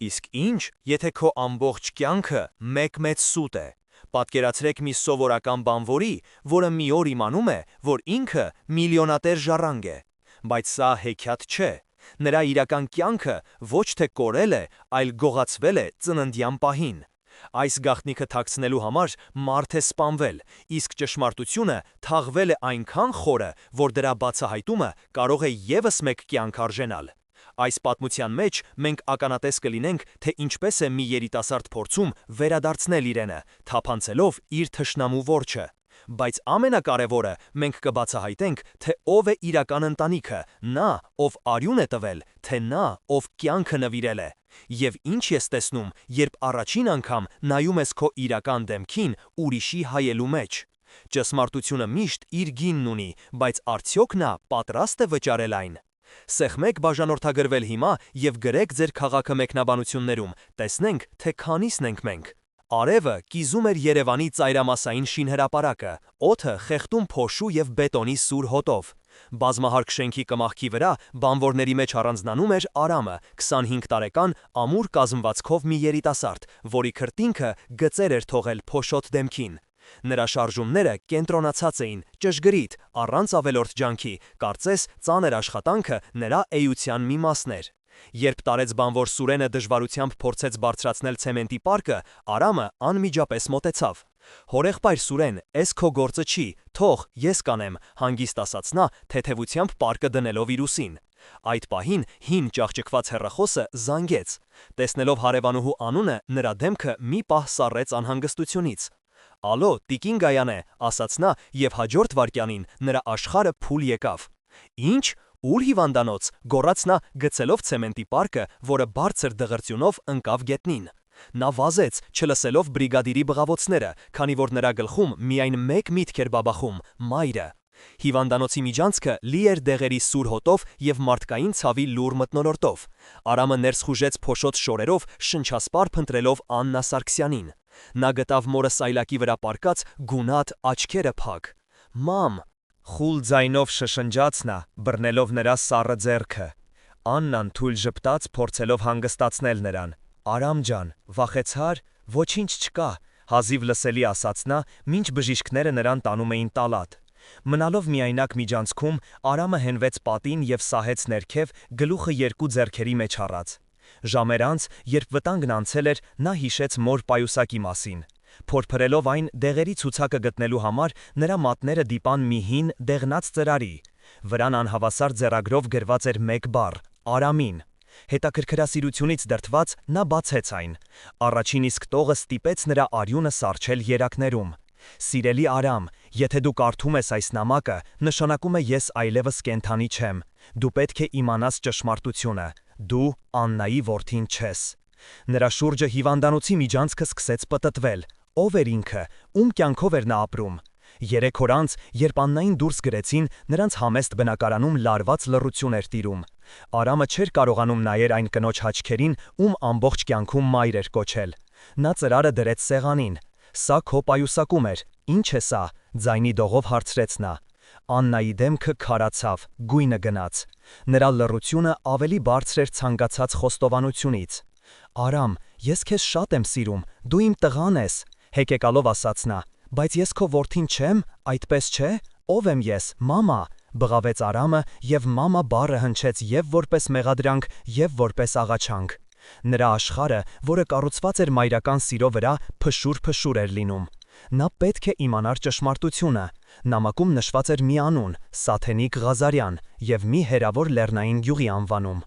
Իսկ ինչ, եթե քո ամբողջ կյանքը մեկ մեծ սուտ է։ Պատկերացրեք մի սովորական բանվորի, որը մի օր իմանում է, որ ինքը միլիոնատեր ժառանգ է։ Բայց սա հեքիաթ չէ։ Նրա իրական կյանքը ոչ թե կորել է, այլ գողացվել է ծննդյան պահին։ Այս գաղտնիքը թաքցնելու համար մարդ է սպանվել, իսկ ճշմարտությունը թաղվել է այնքան խորը, որ դրա բացահայտումը կարող է ևս մեկ կյանք արժենալ։ Այս պատմության մեջ մենք ականատես կլինենք, թե ինչպես է մի երիտասարդ փորձում վերադարձնել իրենը, թափանցելով իր թշնամու որջը։ Բայց ամենակարևորը, մենք կբացահայտենք, թե ով է իրական ընտանիքը, նա, ով արյուն է տվել, թե նա, ով կյանքը նվիրել է։ Եվ ինչ ես տեսնում, երբ առաջին անգամ նայում ես քո իրական դեմքին ուրիշի հայելու մեջ։ Ճշմարտությունը միշտ իր գինն ունի, բայց արդյոք նա պատրաստ է վճարել այն։ Սեղմեք բաժանորդագրվել հիմա և գրեք ձեր քաղաքը մեկնաբանություններում, տեսնենք, թե քանիսն ենք մենք։ Արևը կիզում էր Երևանի ծայրամասային շինհրապարակը, օդը խեղդում փոշու և բետոնի սուր հոտով։ Բազմահարկ շենքի կմախքի վրա բանվորների մեջ առանձնանում էր Արամը, 25 տարեկան ամուր կազմվածքով մի երիտասարդ, որի քրտինքը գծեր էր թողել փոշոտ դեմքին։ Նրա շարժումները կենտրոնացած էին, ճշգրիտ, առանց ավելորդ ջանքի, կարծես ծանր աշխատանքը նրա էության մի մասն էր։ Երբ տարեց բանվոր Սուրենը դժվարությամբ փորձեց բարձրացնել ցեմենտի պարկը, Արամը անմիջապես մոտեցավ։ «Հորեղբայր Սուրեն, էս քո գործը չի, թող, ես կանեմ», հանգիստ ասաց նա, թեթևությամբ պարկը դնելով իր ուսին։ Այդ պահին հին ճահճկված հեռախոսը զանգեց։ Տեսնելով հարևանուհու անունը, նրա դեմքը մի պահ սառեց անհանգստությունից։ «Ալո, տիկին Գայանե», ասաց նա, և հաջորդ վայրկյանին նրա աշխարհը փուլ եկավ։ «Ինչ, ուր հիվանդանոց», գոռաց նա, գցելով ցեմենտի պարկը, որը բարձր դղրդյունով ընկավ գետնին։ Նա վազեց, չլսելով բրիգադիրի բղավոցները, քանի որ նրա գլխում միայն մեկ միտք էր բաբախում՝ մայրը։ Հիվանդանոցի միջանցքը լի էր դեղերի սուր հոտով և մարդկային ցավի լուռ մթնոլորտով։ Արամը ներս խուժեց փոշոտ շորերով, շնչասպառ փնտրելով Աննա Սարգսյանին։ Նա գտավ մորը սայլակի վրա պառկած, գունատ, աչքերը փակ։ «Մամ», խուլ ձայնով շշնջաց նա, բռնելով նրա սառը ձեռքը։ Աննան թույլ ժպտաց, փորձելով հանգստացնել նրան։ «Արամ ջան, վախեցա՞ր, ոչինչ չկա», հազիվ լսելի ասաց նա, մինչ բժիշկները նրան տանում էին տալատ։ Մնալով միայնակ միջանցքում, Արամը հենվեց պատին և սահեց ներքև, գլուխը երկու ձեռքերի մեջ առած։ Ժամեր անց, երբ վտանգն անցել էր, նա հիշեց մոր պայուսակի մասին։ Փորփրելով այն դեղերի ցուցակը գտնելու համար, նրա մատները դիպան մի հին, դեղնած ծրարի։ Վրան անհավասար ձեռագրով գրված էր մեկ բառ՝ Արամին։ Հետաքրքրասիրությունից դրդված նա բացեց այն։ Առաջին իսկ տողը ստիպեց նրա արյունը սառչել երակներում։ «Սիրելի Արամ, եթե դու կարդում ես այս նամակը, նշանակում է ես այլևս կենդանի չեմ։ Դու պետք է իմանաս ճշմարտությունը։ Դու Աննայի որդին չես»։ Նրա շուրջը հիվանդանոցի միջանցքը սկսեց պտտվել։ Ո՞վ էր ինքը, ում կյանքով էր նա ապրում։ 3 օր անց, երբ Աննային դուրս գրեցին, նրանց համեստ բնակարանում լարված լռություն էր տիրում։ Արամը չէր կարողանում նայեր այն կնոջ հաչքերին, ում ամբողջ կյանքում մայր էր կոչել։ Նա ծրարը դրեց սեղանին։ «Սա քո պայուսակում էր, ի՞նչ է սա», ձայնի դողով հարցրեց նա։ Աննայի դեմքը քարացավ, գույնը գնաց։ Նրա լռությունը ավելի բարձր էր ցանկացած խոստովանությունից։ «Արամ, ես քեզ շատ եմ սիրում, դու իմ տղան ես», հեկեկալով ասաց նա։ «Բայց ես քո որդին չեմ, այդպես չէ, ով եմ ես, մամա», բղավեց Արամը, և մամա բառը հնչեց և որպես մեղադրանք, և որպես աղաչանք։ Նրա աշխարհը, որը կառուցված էր մայրական սիրո վրա, փշուր-փշուր էր լինում։ Նա պետք է իմանար ճշմարտությունը։ Նամակում նշված էր մի անուն՝ Սաթենիկ Ղազարյան, և մի հեռավոր լեռնային գյուղի անվանում։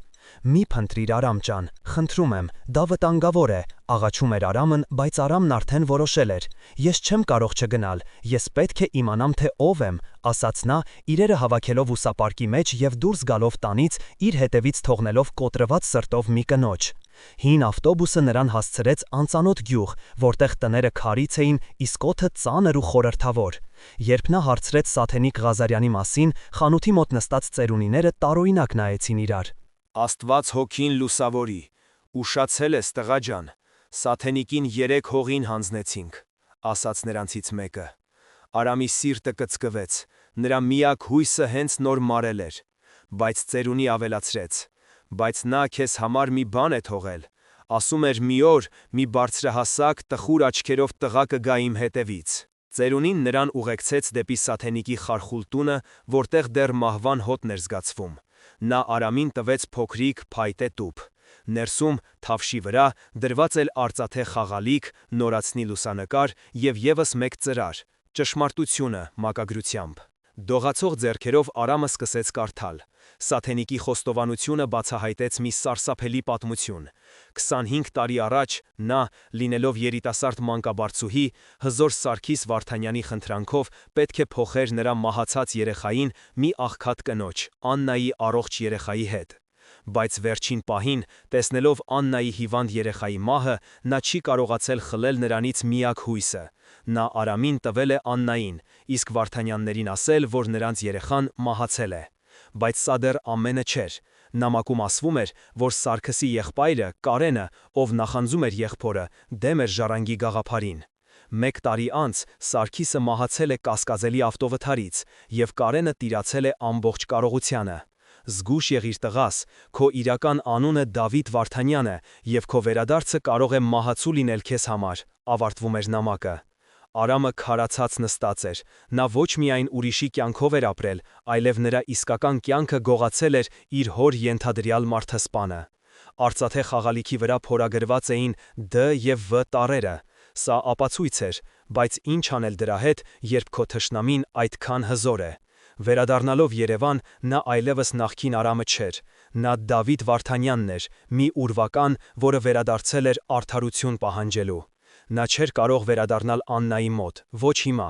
«Մի փնտրիր, Արամ ջան, խնդրում եմ, դա վտանգավոր է», աղաչում էր Արամն, բայց Արամն արդեն որոշել էր։ «Ես չեմ կարող չգնալ, ես պետք է իմանամ, թե ով եմ», ասաց նա, իրերը հավաքելով ուսապարկի մեջ և դուրս գալով տանից, իր հետևից թողնելով կոտրված սրտով մի կնոջ։ Հին ավտոբուսը նրան հասցրեց անծանոթ գյուղ, որտեղ տները քարից էին, իսկ օդը ծանր ու խորհրդավոր։ Երբ նա հարցրեց Սաթենիկ Ղազարյանի մասին, խանութի մոտ նստած ծերունիները տարօրինակ նայեցին իրար։ «Աստված հոգին լուսավորի, ուշացել ես տղա ջան, Սաթենիկին 3 հողին հանձնեցինք», ասաց նրանցից մեկը։ Արամի սիրտը կծկվեց, նրա միակ հույսը հենց նոր մարել էր։ Բայց ծերունի ավելացրեց. «Բայց նա քեզ համար մի բան է թողել, Ասում էր մի օր մի բարձրահասակ տխուր աչքերով տղա կգա իմ հետևից։ Ծերունին նրան ուղեկցեց դեպի Սաթենիկի խարխուլ տունը, որտեղ դեռ մահվան հոտն էր զգացվում։ Նա Արամին տվեց փոքրիկ փայտե տուփ։ Ներսում թավշի վրա դրված էր արծաթե խաղալիք, նորացնի լուսանկար և ևս մեկ ծրար՝ ճշմարտությունը մակագրությամբ։ Դողացող ձեռքերով Արամը սկսեց կարդալ։ Սաթենիկի խոստովանությունը բացահայտեց մի սարսափելի պատմություն։ 25 տարի առաջ նա, լինելով երիտասարդ մանկաբարձուհի, հզոր Սարգիս Վարդանյանի խնդրանքով պետք է փոխեր նրա մահացած երեխային մի աղքատ կնոջ՝ Աննայի առողջ երեխայի հետ։ Բայց վերջին պահին, տեսնելով Աննայի հիվանդ երեխայի մահը, նա չի կարողացել խլել նրանից միակ հույսը։ Նա Արամին տվել է Աննային, իսկ Վարդանյաններին ասել, որ նրանց երեխան մահացել է։ Բայց սա դեռ ամենը չէր։ Նամակում ասվում էր, որ Սարգսի եղբայրը Կարենը, ով նախանձում էր եղբորը, դեմ էր ժառանգի գաղափարին։ 1 տարի անց Սարգիսը մահացել է կասկածելի ավտովթարից, և Կարենը տիրացել է ամբողջ կարողությանը։ Զգույշ եղիր տղաս, քո իրական անունը Դավիթ Վարդանյան է, և քո վերադարձը կարող է մահացու լինել քեզ համար, ավարտվում էր նամակը։ Արամը քարացած նստած էր, նա ոչ միայն ուրիշի կյանքով էր ապրել, այլև նրա իսկական կյանքը գողացել էր իր հոր ենթադրյալ մարդասպանը։ Արծաթե խաղալիքի վրա փորագրված էին D և V տառերը։ Սա ապացույց էր, բայց ինչ անել դրա հետ, երբ քո թշնամին այդքան հզոր է։ Վերադառնալով Երևան, նա այլևս նախկին Արամը չէր։ Նա Դավիթ Վարդանյանն էր, մի ուրվական, որը վերադարձել էր արդարություն պահանջելու։ Նա չէր կարող վերադառնալ Աննայի մոտ, ոչ հիմա։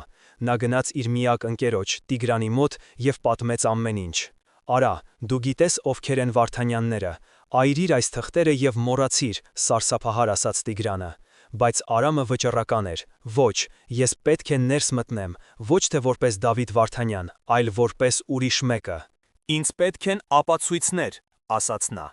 Նա գնաց իր միակ ընկերոջ՝ Տիգրանի մոտ և պատմեց ամեն ինչ։ «Արա, դու գիտես ովքեր են Վարդանյանները, այրիր այս թղթերը և մոռացիր», սարսափահար ասաց Տիգրանը։ Բայց Արամը վճռական էր։ «Ոչ, ես պետք է ներս մտնեմ, ոչ թե որպես Դավիթ Վարդանյան, այլ որպես ուրիշ մեկը։ Ինձ պետք են ապացույցներ», ասաց նա։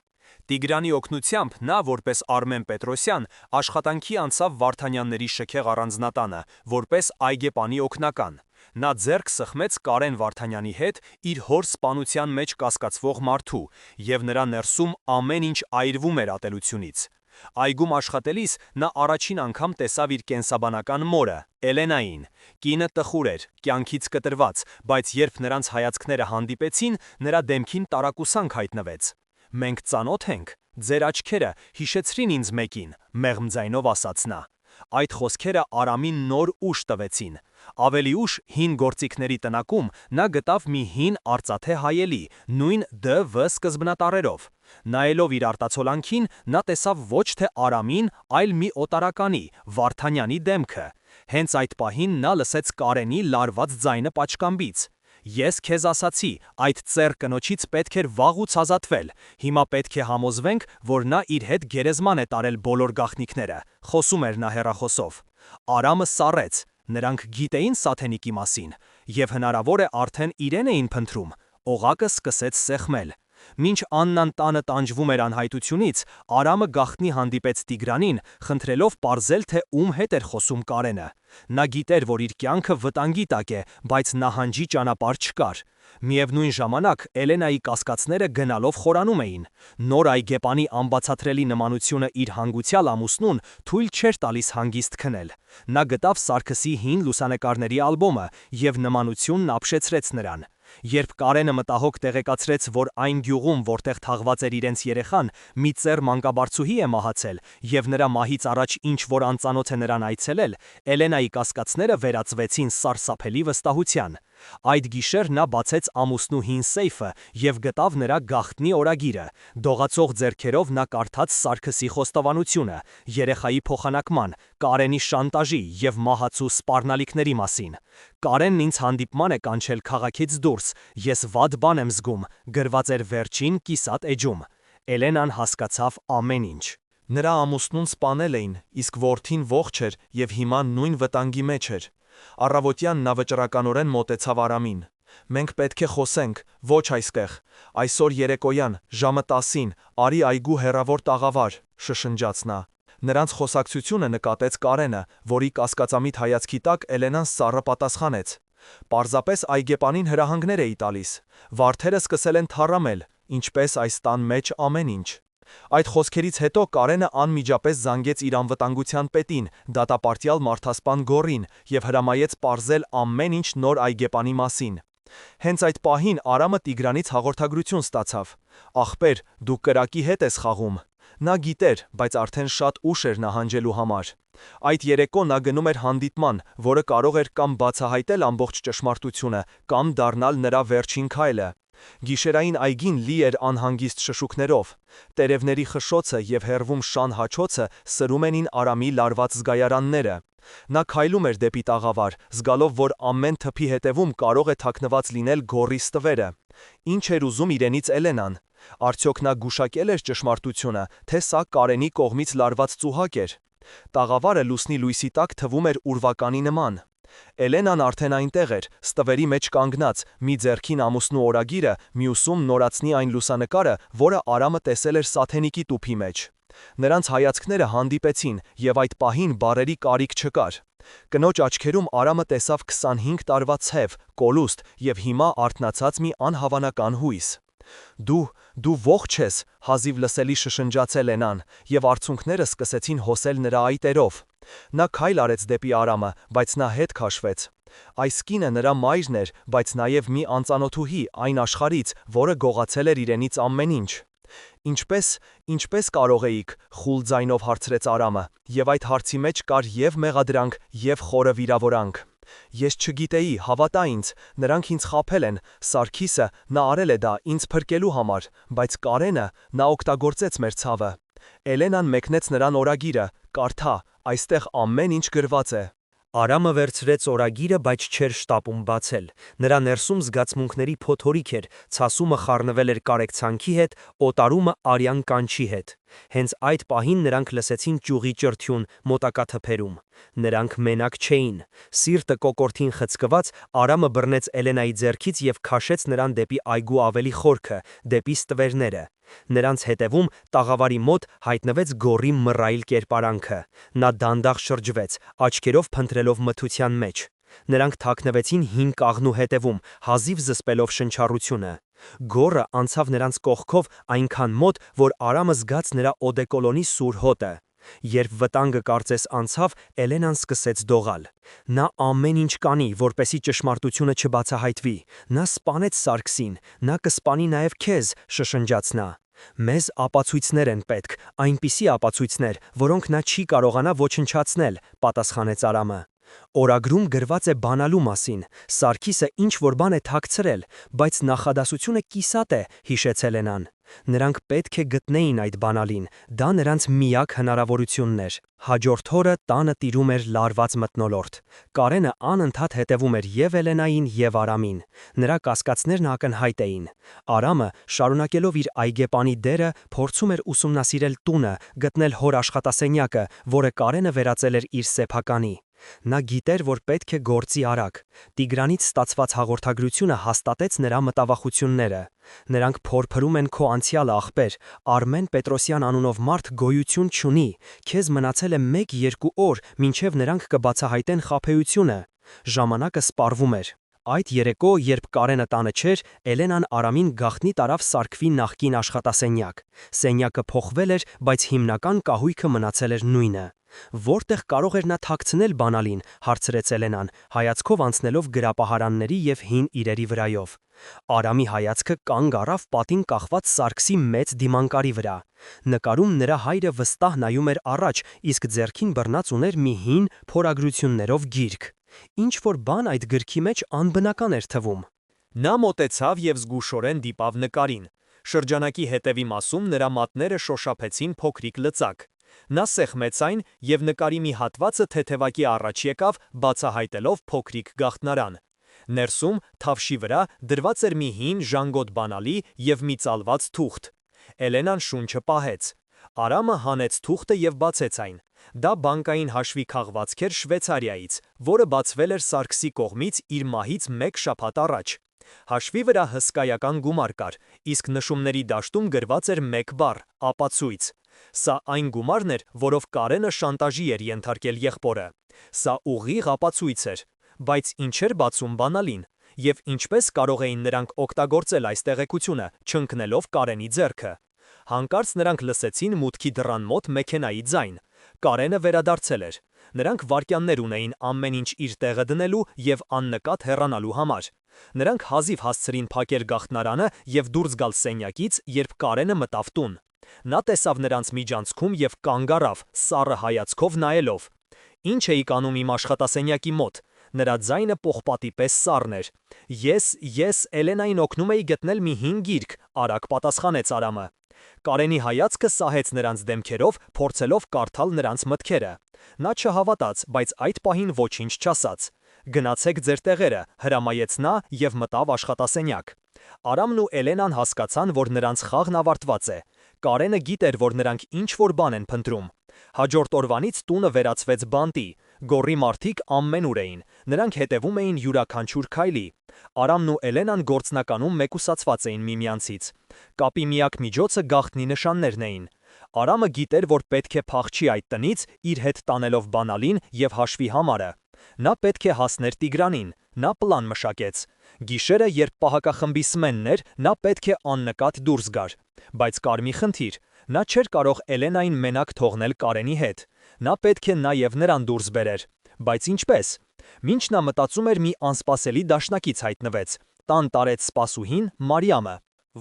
Տիգրանի օգնությամբ նա, որպես Արմեն Պետրոսյան, աշխատանքի անցավ Վարդանյանների շքեղ առանձնատանը, որպես այգեպանի օգնական։ Նա ձեռք սխմեց Կարեն Վարդանյանի հետ իր հոր սպանության մեջ կասկածվող մարդու, և նրա ներսում ամեն ինչ այրվում էր ատելությունից։ Այգում աշխատելիս նա առաջին անգամ տեսավ իր կենսաբանական մորը՝ Էլենային։ Կինը տխուր էր, կյանքից կտրված, բայց երբ նրանց հայացքները հանդիպեցին, նրա դեմքին տարակուսանք հայտնվեց։ «Մենք ծանոթ ենք, ձեր աչքերը հիշեցրին ինձ մեկին», մեղմ ձայնով ասաց նա։ Այդ խոսքերը Արամին նոր ուժ տվեցին։ Ավելի ուշ հին գործիքների տնակում նա գտավ մի հին արծաթե հայելի, նույն D-V սկզբնատառերով։ Նայելով իր արտացոլանքին, նա տեսավ ոչ թե Արամին, այլ մի օտարականի՝ Վարդանյանի դեմքը։ Հենց այդ պահին նա լսեց Կարենի լարված ձայնը պատշգամբից։ «Ես քեզ ասացի, այդ ծեր կնոջից պետք էր վաղուց ազատվել, հիմա պետք է համոզվենք, որ նա իր հետ գերեզման է տարել բոլոր գաղտնիքները», խոսում էր նա հեռախոսով։ Արամը սառեց, նրանք գիտեին Սաթենիկի մասին, և հնարավոր է արդեն իրեն էին փնտրում։ Օղակը սկսեց սեղմել։ Մինչ Աննան տանը տանջվում էր անհայտությունից, Արամը գաղտնի հանդիպեց Տիգրանին, խնդրելով պարզել, թե ում հետ էր խոսում Կարենը։ Նա գիտեր, որ իր կյանքը վտանգի տակ է, բայց նահանջի ճանապարհ չկար։ Միևնույն ժամանակ Էլենայի կասկածները գնալով խորանում էին։ Նոր այգեպանի անբացատրելի նմանությունը իր հանգուցյալ ամուսնուն թույլ չէր տալիս հանգիստ քնել։ Նա գտավ Սարգսի հին լուսանկարների ալբոմը և նմանությունն ապշեցրեց նրան։ Երբ Կարենը մտահոգ տեղեկացրեց, որ այն գյուղում, որտեղ թաղված էր իրենց երեխան, մի ծեր մանկաբարձուհի է մահացել, և նրա մահից առաջ ինչ-որ անծանոթ է նրան այցելել, Էլենայի կասկածները վերածվեցին սարսափելի վստահության։ Այդ գիշեր նա բացեց ամուսնու հին սեյֆը և գտավ նրա գաղտնի օրագիրը։ Դողացող ձեռքերով նա կարդաց Սարգսի խոստովանությունը, երեխայի փոխանակման, Կարենի շանտաժի և մահացու սպառնալիքների մասին։ «Կարենն ինձ հանդիպման է կանչել քաղաքից դուրս, ես վատ բան եմ զգում», գրված էր վերջին կիսատ էջում։ Էլենան հասկացավ ամեն ինչ։ Նրա ամուսնուն սպանել էին, իսկ որդին ողջ էր և հիմա նույն վտանգի մեջ էր։ Առավոտյան նա վճռականորեն մոտեցավ Արամին։ «Մենք պետք է խոսենք, ոչ այստեղ։ Այսօր երեկոյան, ժամը 10-ին, արի այգու հեռավոր տաղավար», շշնջաց նա։ Նրանց խոսակցությունը նկատեց Կարենը, որի կասկածամիտ հայացքի տակ Էլենան սառը պատասխանեց. «Պարզապես այգեպանին հրահանգներ էի տալիս։ Վարդերը սկսել են թառամել, ինչպես այս տան մեջ ամեն ինչ»։ Այդ խոսքերից հետո Կարենը անմիջապես զանգեց իր անվտանգության պետին, դատապարտյալ մարդասպան Գոռին, եւ հրամայեց պարզել ամեն ինչ նոր այգեպանի մասին։ Հենց այդ պահին Արամը Տիգրանից հաղորդագրություն ստացավ. «Ախպեր, դու կրակի հետ ես խաղում»։ Նա գիտեր, բայց արդեն շատ ուշ էր նահանջելու համար։ Այդ երեկո նա գնում էր հանդիպման, որը կարող էր կամ բացահայտել ամբողջ ճշմարտությունը, կամ դառնալ նրա վերջին քայլը։ Գիշերային այգին լի էր անհանգիստ շշուկներով։ Տերևների խշշոցը եւ հեռվում շան հաչոցը սրում էին Արամի լարված զգայարանները։ Նա քայլում էր դեպի տաղավար, զգալով, որ ամեն թփի հետևում կարող է թաքնված լինել Գոռի ստվերը։ Ինչ էր ուզում իրենից Էլենան։ Արդյոք նա գուշակել էր ճշմարտությունը, թե սա Կարենի կողմից լարված ծուհակ էր։ Տաղավարը լուսնի լույսի տակ թվում էր ուրվականի նման։ Էլենան արդեն այնտեղ էր, ստվերի մեջ կանգնած, մի ձեռքին ամուսնու օրագիրը, մյուսում նորացնի այն լուսանկարը, որը Արամը տեսել էր Սաթենիկի տուփի մեջ։ Նրանց հայացքները հանդիպեցին, եւ այդ պահին բառերի կարիք չկար։ Կնոջ աչքերում Արամը տեսավ 25 տարվա ցև, կոլուստ եւ հիմա արթնացած մի անհավանական հույս։ Դու ողջ ես, հազիվ լսելի շշնջաց Էլենան, եւ արցունքները սկսեցին հոսել նրա այտերով։ Նա քայլ արեց դեպի Արամը, բայց նա հետ քաշվեց։ Այս կինը նրա մայրն էր, բայց նաև մի անծանոթուհի այն աշխարհից, որը գողացել էր իրենից ամեն ինչ։ Ինչպես կարող էիք, խուլ ձայնով հարցրեց Արամը, եւ այդ հարցի մեջ կար եւ մեղադրանք, եւ խորը վիրավորանք։ Ես չգիտեի, հավատա ինձ, նրանք ինձ խաբել են, Սարգիսը, նա արել է դա ինձ փրկելու համար, բայց Կարենը, նա օգտագործեց մեր ցավը։ Էլենան մեկնեց նրան օրագիրը, կարդա, այստեղ ամեն ինչ գրված է։ Արամը վերցրեց օրագիրը, բայց չէր շտապում բացել։ Նրա ներսում զգացմունքների փոթորիկ էր, ցասումը խառնվել էր կարեկցանքի հետ, օտարումը արյան կանչի հետ։ Հենց այդ պահին նրանք լսեցին ճյուղի ճրթյուն մոտակա թփերում։ Նրանք մենակ չէին։ Սիրտը կոկորտին խցկված, Արամը բռնեց Էլենայի ձեռքից եւ քաշեց նրան դեպի այգու ավելի խորքը, դեպի ստվերները։ Նրանց հետևում տաղավարի մոտ հայտնվեց Գոռի մռայլ կերպարանքը։ Նա դանդաղ շրջվեց, աչքերով փնտրելով մթության մեջ։ Նրանք թաքնվեցին հին կաղնու հետևում, հազիվ զսպելով շնչառությունը։ Գոռը անցավ նրանց կողքով այնքան մոտ, որ Արամը զգաց նրա օդեկոլոնի սուր հոտը։ Երբ վտանգը կարծես անցավ, Էլենան սկսեց դողալ։ Նա ամեն ինչ կանի, որպեսի ճշմարտությունը չբացահայտվի։ Նա սպանեց Սարգսին, նա կսպանի նաև քեզ, շշնջաց նա։ Մեզ ապացույցներ են պետք, այնպիսի ապացույցներ, որոնք նա չի կարողանա ոչնչացնել, պատասխանեց Արամը։ Օրագրում գրված է բանալու մասին, Սարգիսը ինչ-որ բան է թաքցրել, բայց նախադասությունը կիսատ է, հիշեց Էլենան։ Նրանք պետք է գտնեին այդ բանալին, դա նրանց միակ հնարավորությունն էր։ Հաջորդ օրը տանը տիրում էր լարված մթնոլորտ։ Կարենը անընդհատ հետևում էր եւ Էլենային եւ Արամին։ Նրա կասկածներն ակնհայտ էին։ Արամը, շարունակելով իր այգեպանի դերը, փորձում էր ուսումնասիրել տունը, գտնել հոր աշխատասենյակը, որը Կարենը վերածել էր իր սեփականի։ Նա գիտեր, որ պետք է գործի արագ։ Տիգրանից ստացված հաղորդագրությունը հաստատեց նրա մտավախությունները։ Նրանք փորփրում են քո անցյալը, ախպեր։ Արմեն Պետրոսյան անունով մարդ գոյություն չունի։ Քեզ մնացել է 1-2 օր, մինչև նրանք կբացահայտեն խաբեությունը։ Ժամանակը սպառվում էր։ Այդ երեկո, երբ Կարենը տանը չէր, Էլենան Արամին գաղտնի տարավ Սարգսի նախկին աշխատասենյակ։ Սենյակը փոխվել էր, բայց հիմնական կահույքը մնացել էր նույնը։ Որտեղ կարող էր նա թաքցնել բանալին, հարցրեց Էլենան, հայացքով անցնելով գրապահարանների եւ հին իրերի վրայով։ Արամի հայացքը կանգ առավ պատին կախված Սարգսի մեծ դիմանկարի վրա։ Նկարում նրա հայրը վստահ նայում էր առաջ, իսկ ձեռքին բռնած ուներ մի հին փորագրություններով գիրք։ Ինչ որ բան այդ գրքի մեջ անբնական էր թվում։ Նա մոտեցավ եւ զգուշորեն դիպավ նկարին։ Շրջանակի հետևի մասում նրա մատները շոշափեցին փոքրիկ լծակ։ Նա սեղմեց այն եւ նկարի մի հատվածը թեթևակի առաջ եկավ, բացահայտելով փոքրիկ գաղտնարան։ Ներսում թավշի վրա դրված էր մի հին ժանգոտ բանալի եւ մի ծալված թուղթ։ Էլենան շունչը պահեց։ Արամը հանեց թուղթը եւ բացեց այն։ Դա բանկային հաշվի քաղվածք էր Շվեյցարիայից, որը բացվել էր Սարգսի կողմից իր մահից 1 շաբաթ առաջ։ Հաշվի վրա հսկայական գումար կար, իսկ նշումների դաշտում գրված էր 1 բառ՝ ապացույց։ Սա այն գումարն էր, որով Կարենը շանտաժի էր ենթարկել եղբորը։ Սա ուղիղ ապացույց էր, բայց ինչ էր բացում բանալին, եւ ինչպես կարող էին նրանք օգտագործել այս տեղեկությունը, չընկնելով Կարենի ձեռքը։ Հանկարծ նրանք լսեցին մուտքի դռան մոտ մեքենայի ձայն։ Կարենը վերադարձել էր։ Նրանք վայրկյաններ ունեին ամեն ինչ իր տեղը դնելու և աննկատ հեռանալու համար։ Նրանք հազիվ հասցրին փակել գաղտնարանը և դուրս գալ սենյակից, երբ Կարենը մտավ տուն։ Նա տեսավ նրանց միջանցքում և կանգ առավ, սառը հայացքով նայելով։ «Ինչ էիք անում իմ աշխատասենյակի մոտ»։ Նրա ձայնը պողպատի պես սառն էր։ Ես Էլենային օգնում էի գտնել մի հին գիրք, արագ պատասխանեց Արամը։ Կարենի հայացքը սահեց նրանց դեմքերով, փորձելով կարդալ նրանց մտքերը։ Նա չհավատաց, բայց այդ պահին ոչինչ չասաց։ «Գնացեք ձեր տեղերը», հրամայեց նա և մտավ աշխատասենյակ։ Արամն ու Էլենան հասկացան, որ նրանց խաղն ավարտված է։ Կարենը գիտեր, որ նրանք ինչ-որ բան են փնտրում։ Հաջորդ օրվանից տունը վերածվեց բանտի։ Գոռի մարդիկ ամենուր էին։ Նրանք հետևում էին յուրաքանչյուր քայլի։ Արամն ու Էլենան գործնականում մեկուսացված էին միմյանցից։ Կապի միակ միջոցը գաղտնի նշաններն էին։ Արամը գիտեր, որ պետք է փախչի այդ տնից, իր հետ տանելով բանալին և հաշվի համարը։ Նա պետք է հասներ Տիգրանին։ Նա պլան մշակեց։ Գիշերը, երբ պահակախմբի սմենն էր, նա պետք է աննկատ դուրս գար։ Բայց կար մի խնդիր։ Նա չէր կարող Էլենային մենակ թողնել Կարենի հետ։ Նա պետք է նաև նրան դուրս բերեր։ Բայց ինչպե՞ս։ Մինչ նա մտածում էր, մի անսպասելի դաշնակից հայտնվեց։ Տան տարեց սպասուհին Մարիամը,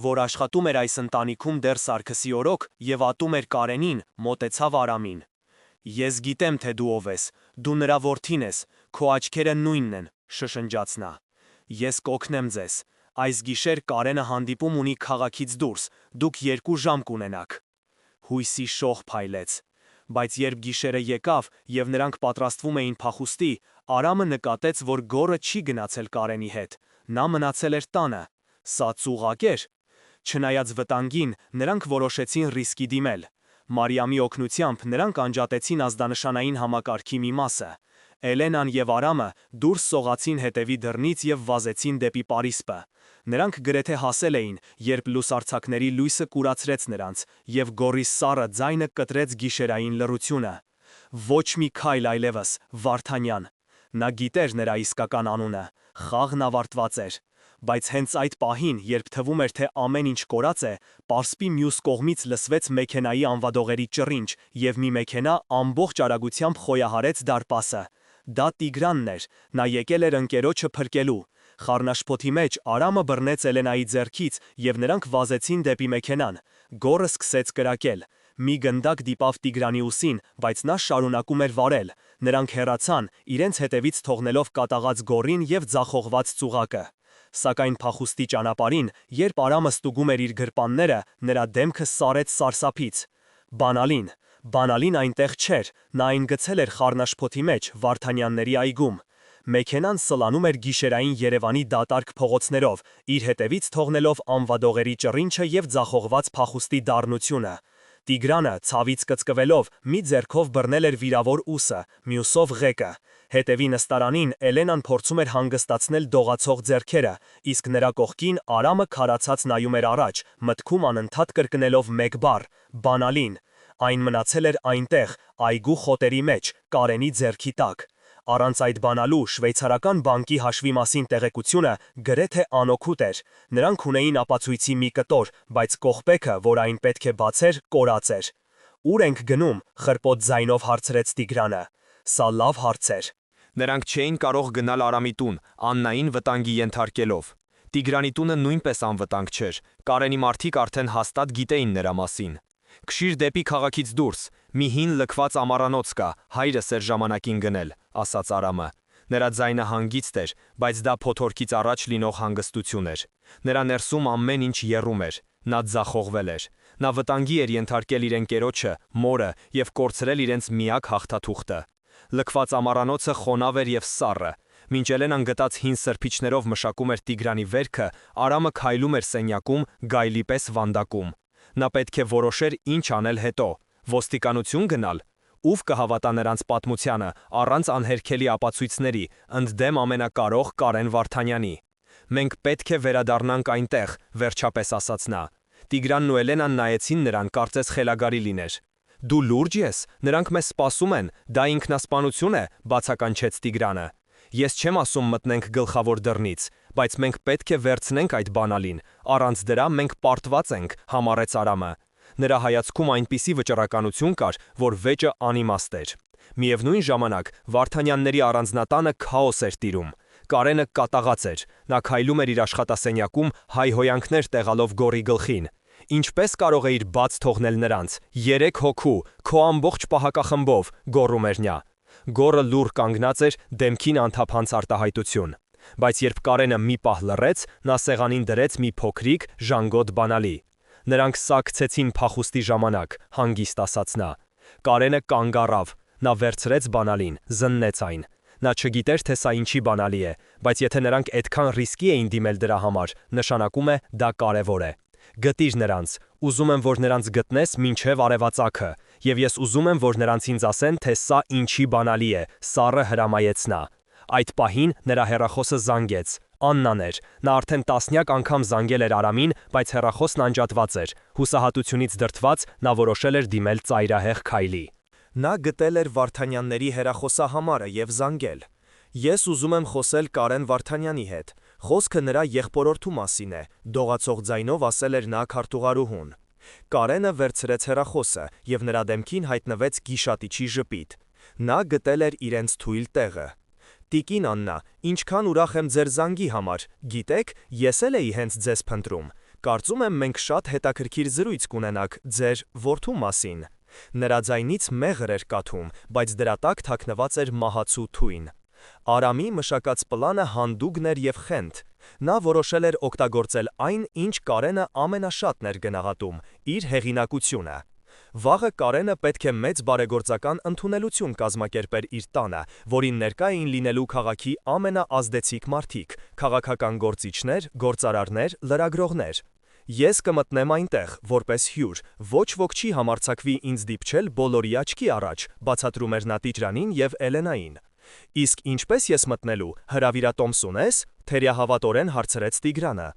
որ աշխատում էր այս ընտանիքում դեռ Սարգսի օրոք և ատում էր Կարենին, մոտեցավ Արամին։ «Ես գիտեմ, թե դու ով ես, դու նրա որդին ես, քո աչքերը նույնն են», շշնջաց նա։ «Ես կօգնեմ ձեզ։ Այս գիշեր Կարենը հանդիպում ունի քաղաքից դուրս, դուք 2 ժամ կունենաք»։ Հույսի շող փայլեց։ Բայց երբ գիշերը եկավ և նրանք պատրաստվում էին փախուստի, Արամը նկատեց, որ Գոռը չի գնացել Կարենի հետ։ Նա մնացել էր տանը։ Սա ծուղակ էր։ Չնայած վտանգին, նրանք որոշեցին ռիսկի դիմել։ Մարիամի օգնությամբ նրանք անջատեցին ազդանշանային համակարգի մի մասը։ Էլենան և Արամը դուրս սողացին հետևի դռնից և վազեցին դեպի Պարիսպը։ Նրանք գրեթե հասել էին, երբ լուսարձակների լույսը կուրացրեց նրանց, և Գոռի սառը ձայնը կտրեց գիշերային լռությունը։ «Ոչ մի քայլ այլևս, Վարդանյան»։ Նա գիտեր նրա իսկական անունը։ Խաղն ավարտված էր։ Բայց հենց այդ պահին, երբ թվում էր, թե ամեն ինչ կորած է, պարսպի մյուս կողմից լսվեց մեքենայի անվադողերի ճռինչ, և մի մեքենա ամբողջ արագությամբ խոյահարեց դարպասը։ Դա Տիգրանն էր։ Նա եկել էր ընկերոջը փրկելու։ Խառնաշփոթի մեջ Արամը բռնեց Էլենայի ձեռքից, և նրանք վազեցին դեպի մեքենան։ Գոռը սկսեց կրակել։ Մի գնդակ դիպավ Տիգրանի ուսին, բայց նա շարունակում էր վարել։ Նրանք հեռացան, իրենց հետևից թողնելով կատաղած Գոռին և ձախողված ծուղակը։ Սակայն փախուստի ճանապարհին, երբ Արամը ստուգում էր իր գրպանները, նրա դեմքը սարեց սարսափից։ Բանալին այնտեղ չէր, նա այն գցել էր խառնաշփոթի մեջ, Վարդանյանների այգում։ Մեքենան սլանում էր գիշերային Երևանի դատարկ փողոցներով, իր հետևից թողնելով անվադողերի ճռինչը և ձախողված փախուստի դառնությունը։ Տիգրանը, ցավից կծկվելով, մի ձեռքով բռնել էր վիրավոր ուսը, մյուսով ղեկը։ Հետևի նստարանին Էլենան փորձում էր հանգստացնել դողացող ձեռքերը, իսկ նրա կողքին Արամը քարացած նայում էր առաջ, մտքում անընդհատ կրկնելով մեկ բառ՝ «Բանալին»։ Այն մնացել էր այնտեղ, այգու խոտերի մեջ, Կարենի ձեռքի տակ։ Առանց այդ բանալու շվեյցարական բանկի հաշվի մասին տեղեկությունը գրեթե անօգուտ էր։ Նրանք ունեին ապացույցի մի կտոր, բայց կողպեքը, որ այն պետք է բացեր, կորած էր։ «Ուր ենք գնում»։ խրպոտ ձայնով հարցրեց Տիգրանը։ Սա լավ հարց էր։ Նրանք չէին կարող գնալ Արամի տուն, Աննային վտանգի ենթարկելով։ Տիգրանի տունը նույնպես անվտանգ չէր։ Կարենի մարդիկ արդեն հաստատ գիտեին նրա մասին։ «Քշիր դեպի քաղաքից դուրս, մի հին լքված ամառանոց կա, հայրս էր ժամանակին գնել», ասաց Արամը։ Նրա ձայնը հանգիստ էր, բայց դա փոթորկից առաջ լինող հանգստություն էր։ Նրա ներսում ամեն ինչ եռում էր։ Նա ձախողվել էր։ Նա վտանգի էր ենթարկել իր ընկերոջը, մորը և կորցրել իրենց միակ հաղթաթուղթը։ Լքված ամառանոցը խոնավ էր և սառը։ Մինչ Էլենան գտած հին սրբիչներով մշակում էր Տիգրանի վերքը, Արամը քայլում էր սենյակում, գայլի պես վանդակում։ Նա պետք է որոշեր ինչ անել հետո։ Ոստիկանություն գնալ։ Ով կհավատա նրանց պատմությանը, առանց անհերքելի ապացույցների, ընդդեմ ամենակարող Կարեն Վարդանյանի։ «Մենք պետք է վերադառնանք այնտեղ», վերջապես ասաց նա։ Տիգրանն ու Էլենան նայեցին նրան, կարծես խելագարի լիներ։ «Դու լուրջ ես, նրանք մեզ սպասում են, դա ինքնասպանություն է», բացականչեց Տիգրանը։ «Ես չեմ ասում մտնենք գլխավոր դռնից, բայց մենք պետք է վերցնենք այդ բանալին, առանց դրա մենք պարտված ենք», համառեց Արամը։ Նրա հայացքում այնպիսի վճռականություն կար, որ վեճը անիմաստ էր։ Միևնույն ժամանակ Վարդանյանների առանձնատանը քաոս էր տիրում։ Կարենը կատաղած էր, նա քայլում էր իր աշխատասենյակում հայհոյանքներ տեղալով գոռի գլխին։ Ինչպես կարող էիր բաց թողնել նրանց, 3 հոգու, քո ամբողջ պահակախմբով, գոռում էր նա։ Գոռը լուռ կանգնած էր, դեմքին անթափանց արտահայտություն։ Բայց երբ Կարենը մի պահ լռեց, նա սեղանին դրեց մի փոքրիկ, ժանգոտ բանալի։ Նրանք սա գցեցին փախուստի ժամանակ, հանգիստ ասաց նա։ Կարենը կանգ առավ, նա վերցրեց բանալին, զննեց այն։ Նա չգիտեր, թե սա ինչի բանալի է, բայց եթե նրանք այդքան ռիսկի էին դիմել դրա համար, նշանակում է դա կարևոր է։ Գտիր նրանց, ուզում եմ, որ նրանց գտնես մինչև արևածագը, եւ ես ուզում եմ, որ նրանց ինձ ասեն, թե սա ինչի բանալի է, սառը հրամայեց նա։ Այդ պահին նրա հեռախոսը զանգեց։ Աննան էր, նա արդեն տասնյակ անգամ զանգել էր Արամին, բայց հեռախոսն անջատված էր։ Հուսահատությունից դրդված նա որոշել էր դիմել ծայրահեղ քայլի։ Նա գտել էր Վարդանյանների հեռախոսահամարը եւ զանգել։ Ես ուզում եմ խոսել Կարեն Վարդանյանի հետ։ Խոսքը նրա եղբորորդու մասին է, դողացող ձայնով ասել էր նա քարտուղարուհուն։ Կարենը վերցրեց հեռախոսը եւ նրա դեմքին հայտնվեց գիշատիչի ժպիտ։ Նա գտել էր իրենց թույլ տեղը։ Տիկին Աննա, ինչքան ուրախ եմ ձեր զանգի համար, գիտեք, ես էլ էի հենց ձեզ փնտրում։ Կարծում եմ մենք շատ հետաքրքիր զրույց կունենանք ձեր որդու մասին։ Նրա ձայնից մեղր էր կաթում, բայց դրա տակ թաքնված էր մահացու թույն։ Արամի մշակած պլանը հանդուգն էր եւ խենթ։ Նա որոշել էր օգտագործել այն, ինչ Կարենը ամենաշատն էր գնահատում՝ իր հեղինակությունը։ Վաղը Կարենը պետք է մեծ բարեգործական ընդունելություն կազմակերպեր իր տանը, որին ներկա էին լինելու քաղաքի ամենաազդեցիկ մարդիկ՝ քաղաքական գործիչներ, գործարարներ, լրագրողներ։ Ես կմտնեմ այնտեղ, որպես հյուր, ոչ ոք չի համարձակվի ինձ դիպչել բոլորի աչքի առաջ, բացատրում էր նա Տիգրանին եւ Էլենային։ Իսկ ինչպես ես մտնելու, հրավիրատոմս ունես, թերյահավատորեն հարցրեց Տիգրանը։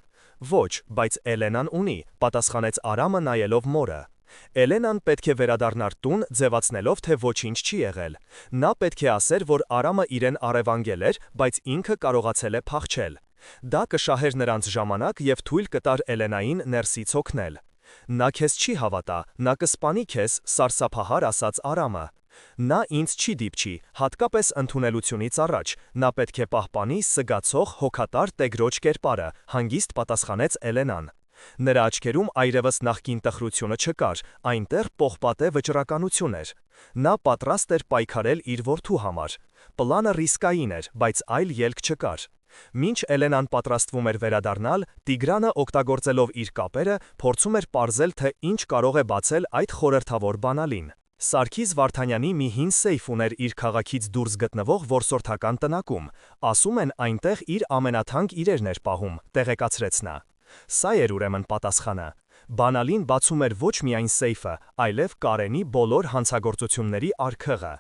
Ոչ, բայց Էլենան ունի, պատասխանեց Արամը նայելով մորը։ Էլենան պետք է վերադառնար տուն, ձևացնելով, թե ոչինչ չի եղել։ Նա պետք է ասեր, որ Արամը իրեն առևանգել էր, բայց ինքը կարողացել է փախչել։ Դա կշահեր նրանց ժամանակ եւ թույլ կտար Էլենային ներսից օգնել։ Նա քեզ չի հավատա, նա կսպանի քեզ, սարսափահար ասաց Արամը։ Նա ինձ չի դիպչի, հատկապես ընդունելությունից առաջ, նա պետք է պահպանի սգացող հոգատար տեգրոջ կերպարը, հանգիստ պատասխանեց Էլենան։ Նրա աչքերում այրևս նախկին տխրությունը չկար, այնտեղ պողպատե վճռականություն էր։ Նա պատրաստ էր պայքարել իր որդու համար։ Պլանը ռիսկային էր, բայց այլ ելք չկար։ Մինչ Էլենան պատրաստվում էր վերադառնալ, Տիգրանը օգտագործելով իր կապերը, փորձում էր պարզել, թե ինչ կարող է բացել այդ խորհրդավոր բանալին։ Սարգիս Վարդանյանի մի հին սեյֆ ուներ իր քաղաքից դուրս գտնվող որսորդական տնակում, ասում են այնտեղ իր ամենաթանկ իրերն էր պահում, տեղեկացրեց նա։ Սա էր ուրեմն պատասխանը։ Բանալին բացում էր ոչ միայն սեյֆը, այլև Կարենի բոլոր հանցագործությունների արքղը։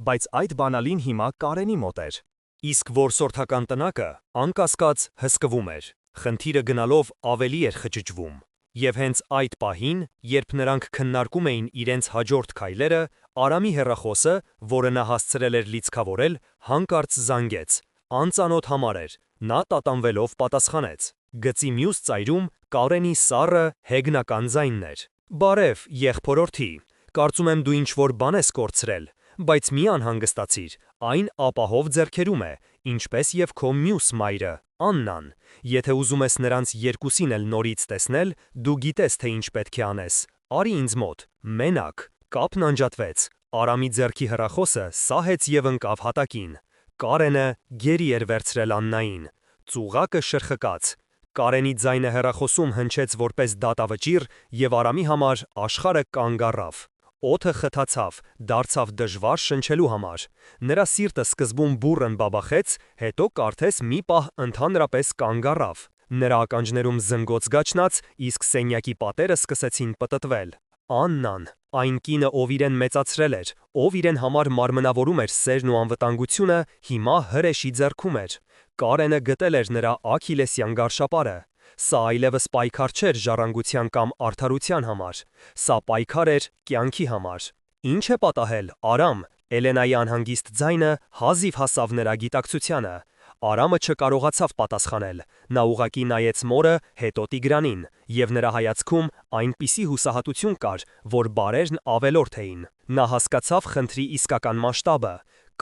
Բայց այդ բանալին հիմա Կարենի մոտ էր։ Իսկ որսորդական տնակը, անկասկած, հսկվում էր, խնդիրը գնալով ավելի էր խճճվում։ Եվ հենց այդ պահին, երբ նրանք քննարկում էին իրենց հաջորդ քայլերը, Արամի հեռախոսը, որը նա հասցրել էր լիցքավորել, հանկարծ զանգեց։ Անծանոթ համար էր, նա տատանվելով պատասխանեց։ Գծի մյուս ծայրում Կարենի սառը, հեգնական ձայնն էր։ Բարև, եղբորորդի, կարծում եմ դու ինչ-որ բան ես կորցրել, բայց մի անհանգստացիր, այն ապահով ձեռքերում է, ինչպես եւ քո մյուս մայրը, Աննան։ Եթե ուզում ես նրանց երկուսին էլ նորից տեսնել, դու գիտես, թե ինչ պետք է անես։ Արի ինձ մոտ, մենակ։ Կապն անջատվեց։ Արամի ձեռքի հեռախոսը սահեց եւ ընկավ հատակին։ Կարենը գերի էր վերցրել Աննային։ Ծուղակը շրխկաց։ Կարենի ձայնը հեռախոսում հնչեց որպես դատավճիռ եւ Արամի համար աշխարհը կանգ առավ։ Օդը խթացավ, դարձավ դժվար շնչելու համար։ Նրա սիրտը սկզբում բուռն բաբախեց, հետո կարթես մի պահ ընդհանրապես կանգ առավ։ Նրա ականջներում զնգոց գաչնաց, իսկ սենյակի պատերը սկսեցին պտտվել։ Աննան, այն կինը, ով իրեն մեծացրել էր, ով իրեն համար մարմնավորում էր սերն ու անվտանգությունը, հիմա հրեշի ձեռքում էր։ Կարենը գտել էր նրա աքիլեսյան գարշապարը։ Սա այլևս պայքար չէր ժառանգության կամ արդարության համար, սա պայքար էր կյանքի համար։ Ինչ է պատահել, Արամ, Էլենայի անհանգիստ ձայնը հազիվ հասավ նրա գիտակցությանը։ Արամը չկարողացավ պատասխանել, նա ուղղակի նայեց մորը, հետո Տիգրանին, և նրա հայացքում այնպիսի հուսահատություն կար, որ բառերն ավելորդ էին։ Նա հասկացավ խնդրի իսկական մասշտաբը։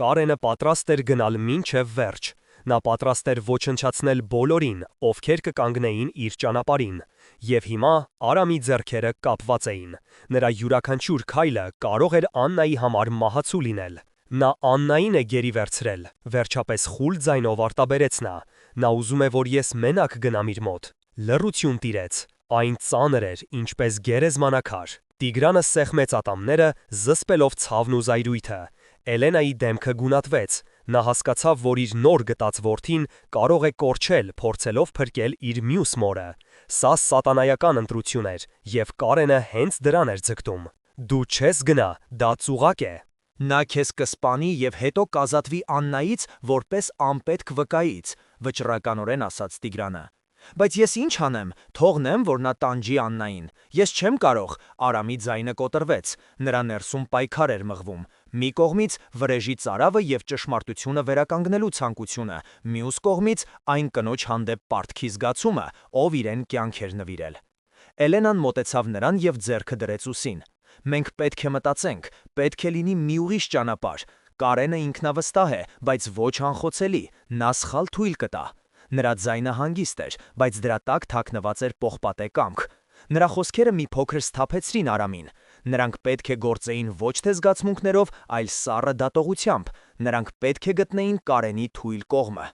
Կարենը պատրաստ էր գնալ մինչև վերջ։ Նա պատրաստ էր ոչնչացնել բոլորին, ովքեր կկանգնեին իր ճանապարհին։ Եվ հիմա Արամի ձեռքերը կապված էին։ Նրա յուրաքանչյուր քայլը կարող էր Աննայի համար մահացու լինել։ Նա Աննային է գերի վերցրել, վերջապես խուլ ձայնով արտաբերեց նա։ Նա ուզում է, որ ես մենակ գնամ իր մոտ։ Լռություն տիրեց։ Այն ծանր էր, ինչպես գերեզմանաքար։ Տիգրանը սեղմեց ատամները, զսպելով ցավն ու զայրույթը։ Էլենայի դեմքը գունատվեց։ Նա հասկացավ, որ իր նոր գտած որդին կարող է կորչել, փորձելով փրկել իր մյուս մորը։ Սա սատանայական ընտրություն էր, և Կարենը հենց դրան էր ձգտում։ Դու չես գնա, դա ծուղակ է։ Նա քեզ կսպանի և հետո կազատվի Աննայից որպես անպետք վկայից, վճռականորեն ասաց Տիգրանը։ Բայց ես ինչ անեմ, թողնեմ, որ նա տանջի Աննային։ Ես չեմ կարող, Արամի ձայնը կոտրվեց, նրա ներսում պայքար էր մղվում։ Մի կողմից վրեժի ծարավը և ճշմարտությունը վերականգնելու ցանկությունը, մյուս կողմից այն կնոջ հանդեպ պարտքի զգացումը, ով իրեն կյանք էր նվիրել։ Էլենան մոտեցավ նրան և ձեռքը դրեց ուսին։ Մենք պետք է մտածենք, պետք է լինի մի ուրիշ ճանապարհ։ Կարենը ինքնավստահ է, բայց ոչ անխոցելի, նա սխալ թույլ կտա։ Նրա ձայնը հանգիստ էր, բայց դրա տակ թաքնված էր պողպատե կամք։ Նրա խոսքերը մի փոքր սթափեցրին Արամին։ Նրանք պետք է գործեին ոչ թե զգացմունքներով, այլ սառը դատողությամբ։ Նրանք պետք է գտնեին Կարենի թույլ կողմը։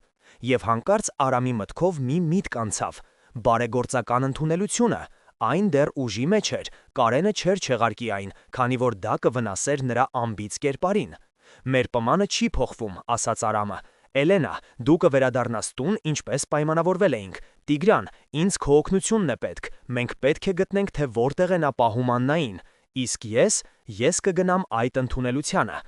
Եվ հանկարծ Արամի մտքով մի միտք անցավ. բարեգործական ընդունելությունը։ Այն դեռ ուժի մեջ էր, Կարենը չէր չեղարկի այն, քանի որ դա կվնասեր նրա անբիծ կերպարին։ Մեր պմանը չի փոխվում, ասաց Արամը։ Էլենա, դու կվերադառնաս տուն, ինչպես պայմանավորվել էինք։ Տիգրան, ինձ քո օգնությունն է պետք։ Մենք պետք է գտնենք, թե որտեղ է նա պահում Աննային։ Իսկ ես կգնամ այդ ընդունելությանը,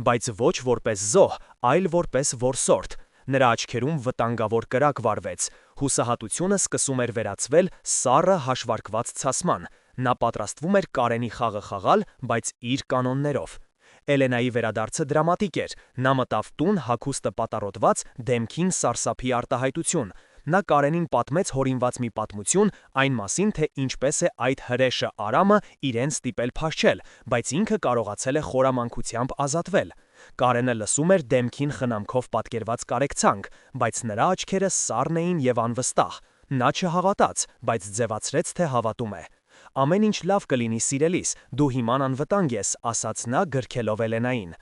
բայց ոչ որպես զոհ, այլ որպես որսորդ։ Նրա աչքերում վտանգավոր կրակ վառվեց։ Հուսահատությունը սկսում էր վերածվել սառը հաշվարկված ցասման։ Նա պատրաստվում էր Կարենի խաղը խաղալ, բայց իր կանոններով։ Էլենայի վերադարձը դրամատիկ էր։ Նա մտավ տուն հագուստը պատառոտված, դեմքին սարսափի արտահայտություն։ Նա Կարենին պատմեց հորինված մի պատմություն այն մասին, թե ինչպես է այդ հրեշը Արամը իրեն ստիպել փախչել, բայց ինքը կարողացել է խորամանկությամբ ազատվել։ Կարենը լսում էր դեմքին խնամքով պատկերված կարեկցանք, բայց նրա աչքերը սառն էին և անվստահ։ Նա չհավատաց, բայց ձևացրեց, թե հավատում է։ Ամեն ինչ լավ կլինի, սիրելիս, դու հիմա անվտանգ ես, ասաց նա գրքելով Էլենային։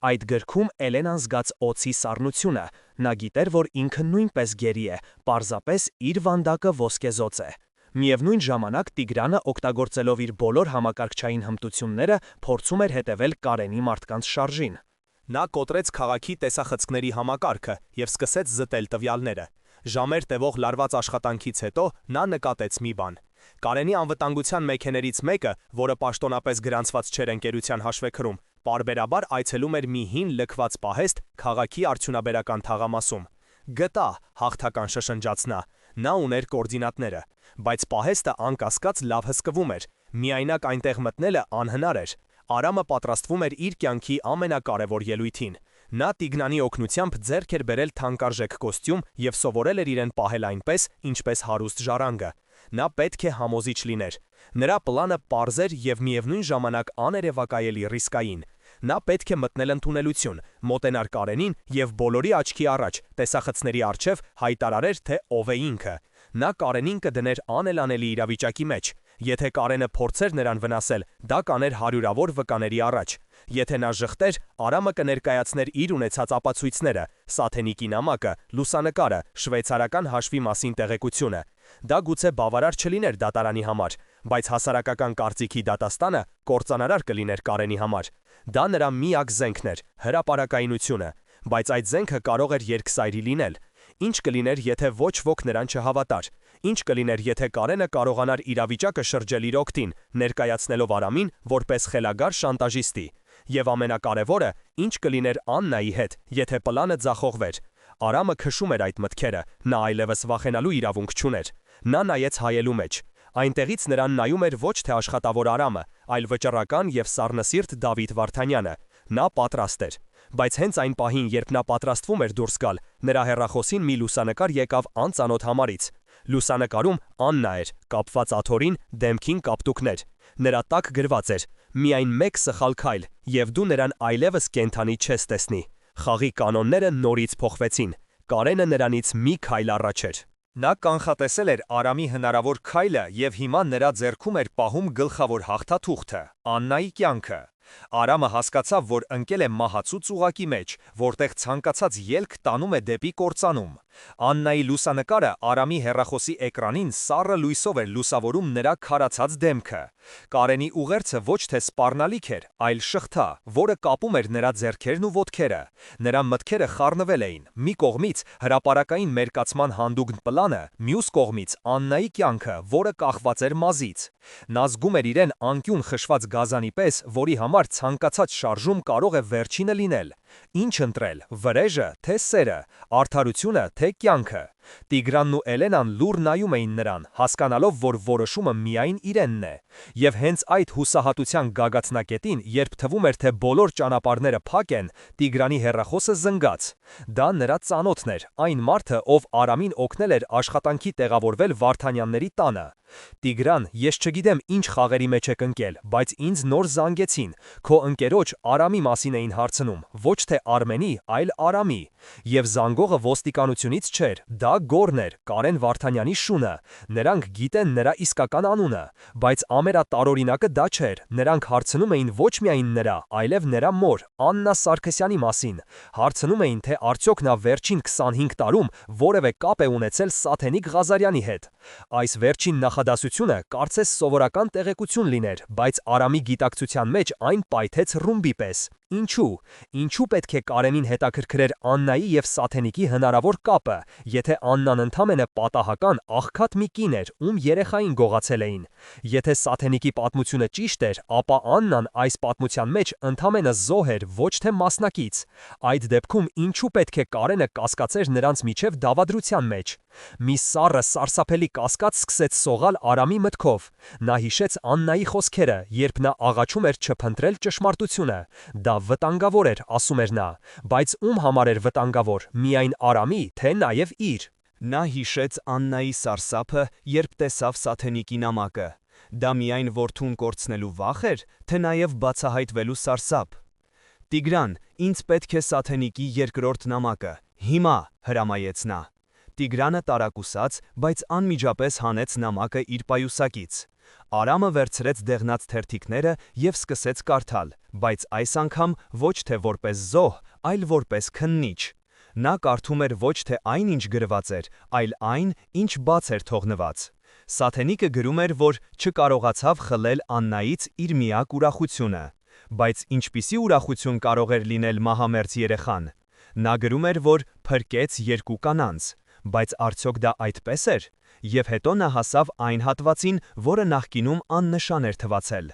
Այդ գրքում Էլենան զգաց օձի սառնությունը։ Նա գիտեր, որ ինքը նույնպես գերի է, պարզապես իր վանդակը ոսկեզոծ է։ Միևնույն ժամանակ Տիգրանը, օգտագործելով իր բոլոր համակարգչային հմտությունները, փորձում էր հետևել Կարենի մարդկանց շարժին։ Նա կոտրեց քաղաքի տեսախցկների համակարգը և սկսեց զտել տվյալները։ Ժամեր տևող լարված աշխատանքից հետո նա նկատեց մի բան։ Կարենի անվտանգության մեքենաներից մեկը, որը պաշտոնապես գրանցված չէր ընկերության հաշվեկրում, պարբերաբար այցելում էր մի հին լքված պահեստ քաղաքի արդյունաբերական թաղամասում։ Գտա, հաղթական շշնջաց նա։ Նա ուներ կոորդինատները, բայց պահեստը անկասկած լավ հսկվում էր։ Միայնակ այնտեղ մտնելը անհնար էր։ Արամը պատրաստվում էր իր կյանքի ամենակարևոր ելույթին։ Նա Տիգրանի օգնությամբ ձեռք էր բերել թանկարժեք կոստյում և սովորել էր իրեն պահել այնպես, ինչպես հարուստ ժառանգը։ Նա պետք է համոզիչ լիներ։ Նրա պլանը պարզ էր և միևնույն ժամանակ աներևակայելի ռիսկային։ Նա պետք է մտնել ընդունելություն, մոտենար Կարենին և բոլորի աչքի առաջ, տեսախցների առջև հայտարարեր, թե ով է ինքը։ Նա Կարենին կդներ անելանելի իրավիճակի մեջ։ Եթե Կարենը փորձեր նրան վնասել, դա կաներ հարյուրավոր վկաների առաջ։ Եթե նա ժխտեր, Արամը կներկայացներ իր ունեցած ապացույցները, Սաթենիկի նամակը, լուսանկարը, շվեյցարական հաշվի մասին տեղեկությունը։ Դա գուցե բավարար չլիներ դատարանի համար, բայց հասարակական կարծիքի դատաստանը կործանարար կլիներ Կարենի համար։ Դա նրա միակ զենքն էր, հրապարակայնությունը, բայց այդ զենքը կարող էր երկսայրի լինել։ Ինչ կլիներ, եթե ոչ ոք նրան չհավատար։ Ինչ կլիներ, եթե Կարենը կարողանար իրավիճակը շրջել իր օգտին, ներկայացնելով Արամին որպես խելագար շանտաժիստի։ Եվ ամենակարևորը, ինչ կլիներ Աննայի հետ, եթե պլանը ձախողվեր։ Արամը քշում էր այդ մտքերը, նա այլևս վախենալու իրավունք չուներ։ Նա նայեց հայելու մեջ։ Այնտեղից նրան նայում էր ոչ թե աշխատավոր Արամը, այլ վճռական և սառնսիրտ Դավիթ Վարդանյանը։ Նա պատրաստ էր։ Բայց հենց այն պահին, երբ նա պատրաստվում էր դուրս գալ, նրա հեռախոսին մի լուսանկար եկավ անծանոթ համարից։ Լուսանկարում Աննա էր, կապված աթոռին, դեմքին կապտուկներ։ Նրա տակ գրված էր. «Միայն մեկ սխալ քայլ, և դու նրան այլևս կենդանի չես տեսնի»։ Խաղի կանոնները նորից փոխվեցին։ Կարենը նրանից մի քայլ առաջ էր։ Նա կանխատեսել էր Արամի հնարավոր քայլը և հիմա նրա ձեռքում էր պահում գլխավոր հաղթաթուղթը՝ Աննայի կյանքը։ Արամը հասկացավ, որ ընկել է մահացու ծուղակի մեջ, որտեղ ցանկացած ելք տանում է դեպի կործանում։ Աննայի լուսանկարը Արամի հեռախոսի էկրանին սառը լույսով էր լուսավորում նրա քարացած դեմքը։ Կարենի ուղերձը ոչ թե սպառնալիք էր, այլ շղթա, որը կապում էր նրա ձեռքերն ու ոտքերը։ Նրա մտքերը խառնվել էին՝ մի կողմից հրապարակային մերկացման հանդուգն պլանը, մյուս կողմից Աննայի կյանքը, որը կախված էր մազից։ Նա զգում էր իրեն անկյուն խշված գազանի պես, որի համար ցանկացած շարժում կարող է վերջինը լինել։ Ինչ ընտրել՝ վրեժը, թե սերը, արդարությունը, թե կյանքը։ Տիգրանն ու Էլենան լուռ նայում էին նրան, հասկանալով, որ որոշումը միայն իրենն է։ Եվ հենց այդ հուսահատության գագաթնակետին, երբ թվում էր, թե բոլոր ճանապարհները փակ են, Տիգրանի հեռախոսը զնգաց։ Դա նրա ծանոթն էր, այն մարդը, ով Արամին օգնել էր աշխատանքի տեղավորվել Վարդանյանների տանը։ Տիգրան, ես չգիտեմ ինչ խաղերի մեջ եք ընկել, բայց ինձ նոր զանգեցին։ Քո ընկերոջ Արամի մասին էին հարցնում, ոչ թե Արմենի, այլ Արամի։ Եվ զանգողը ոստիկանությունից չէր, դա Գոռն էր, Կարեն Վարդանյանի շունը։ Նրանք գիտեն նրա իսկական անունը, բայց ամենատարօրինակը դա չէր։ Նրանք հարցնում էին ոչ միայն նրա, այլև նրա մոր, Աննա Սարգսյանի մասին։ Հարցնում էին, թե արդյոք նա վերջին 25 տարում որևէ կապ է ունեցել Սաթենիկ Ղազարյանի հետ։ Այս վերջին նախադասությունը կարծես սովորական տեղեկություն լիներ, բայց Արամի գիտակցության մեջ այն պայթեց ռումբի պես։ Ինչու պետք է Կարենին հետաքրքրեր Աննայի և Սաթենիկի հնարավոր կապը, եթե Աննան ընդամենը պատահական աղքատ մի կին էր, ում երեխային գողացել էին։ Եթե Սաթենիկի պատմությունը ճիշտ էր, ապա Աննան այս պատմության մեջ ընդամենը զոհ էր, ոչ թե մասնակից։ Այդ դեպքում ինչու պետք է Կարենը կասկածեր նրանց միջև դավադրության մեջ։ Մի սառը սարսափելի կասկած սկսեց սողալ Արամի մտքով։ Նա հիշեց Աննայի խոսքերը, երբ նա աղաչում էր չփնտրել ճշմարտությունը։ Դա վտանգավոր էր, ասում էր նա, բայց ում համար էր վտանգավոր՝ միայն Արամի, թե նաև իր։ Նա հիշեց Աննայի սարսափը, երբ տեսավ Սաթենիկի նամակը։ Դա միայն որդուն կորցնելու վախ էր, թե նաև բացահայտվելու սարսափ։ Տիգրան, ինձ պետք է Սաթենիկի երկրորդ նամակը, հիմա, հրամայեց նա։ Տիգրանը տարակուսաց, բայց անմիջապես հանեց նամակը իր պայուսակից։ Արամը վերցրեց դեղնած թերթիկները և սկսեց կարդալ, բայց այս անգամ ոչ թե որպես զոհ, այլ որպես քննիչ։ Նա կարդում էր ոչ թե այն, ինչ գրված էր, այլ այն, ինչ բաց էր թողնված։ Սաթենիկը գրում էր, որ չկարողացավ խլել Աննայից իր միակ ուրախությունը։ Բայց ինչպիսի ուրախություն կարող էր լինել մահամերձ երեխան։ Նա գրում էր, որ փրկեց երկու կանանց։ Բայց արդյոք դա այդպես էր։ Եվ հետո նա հասավ այն հատվածին, որը նախկինում աննշան էր թվացել։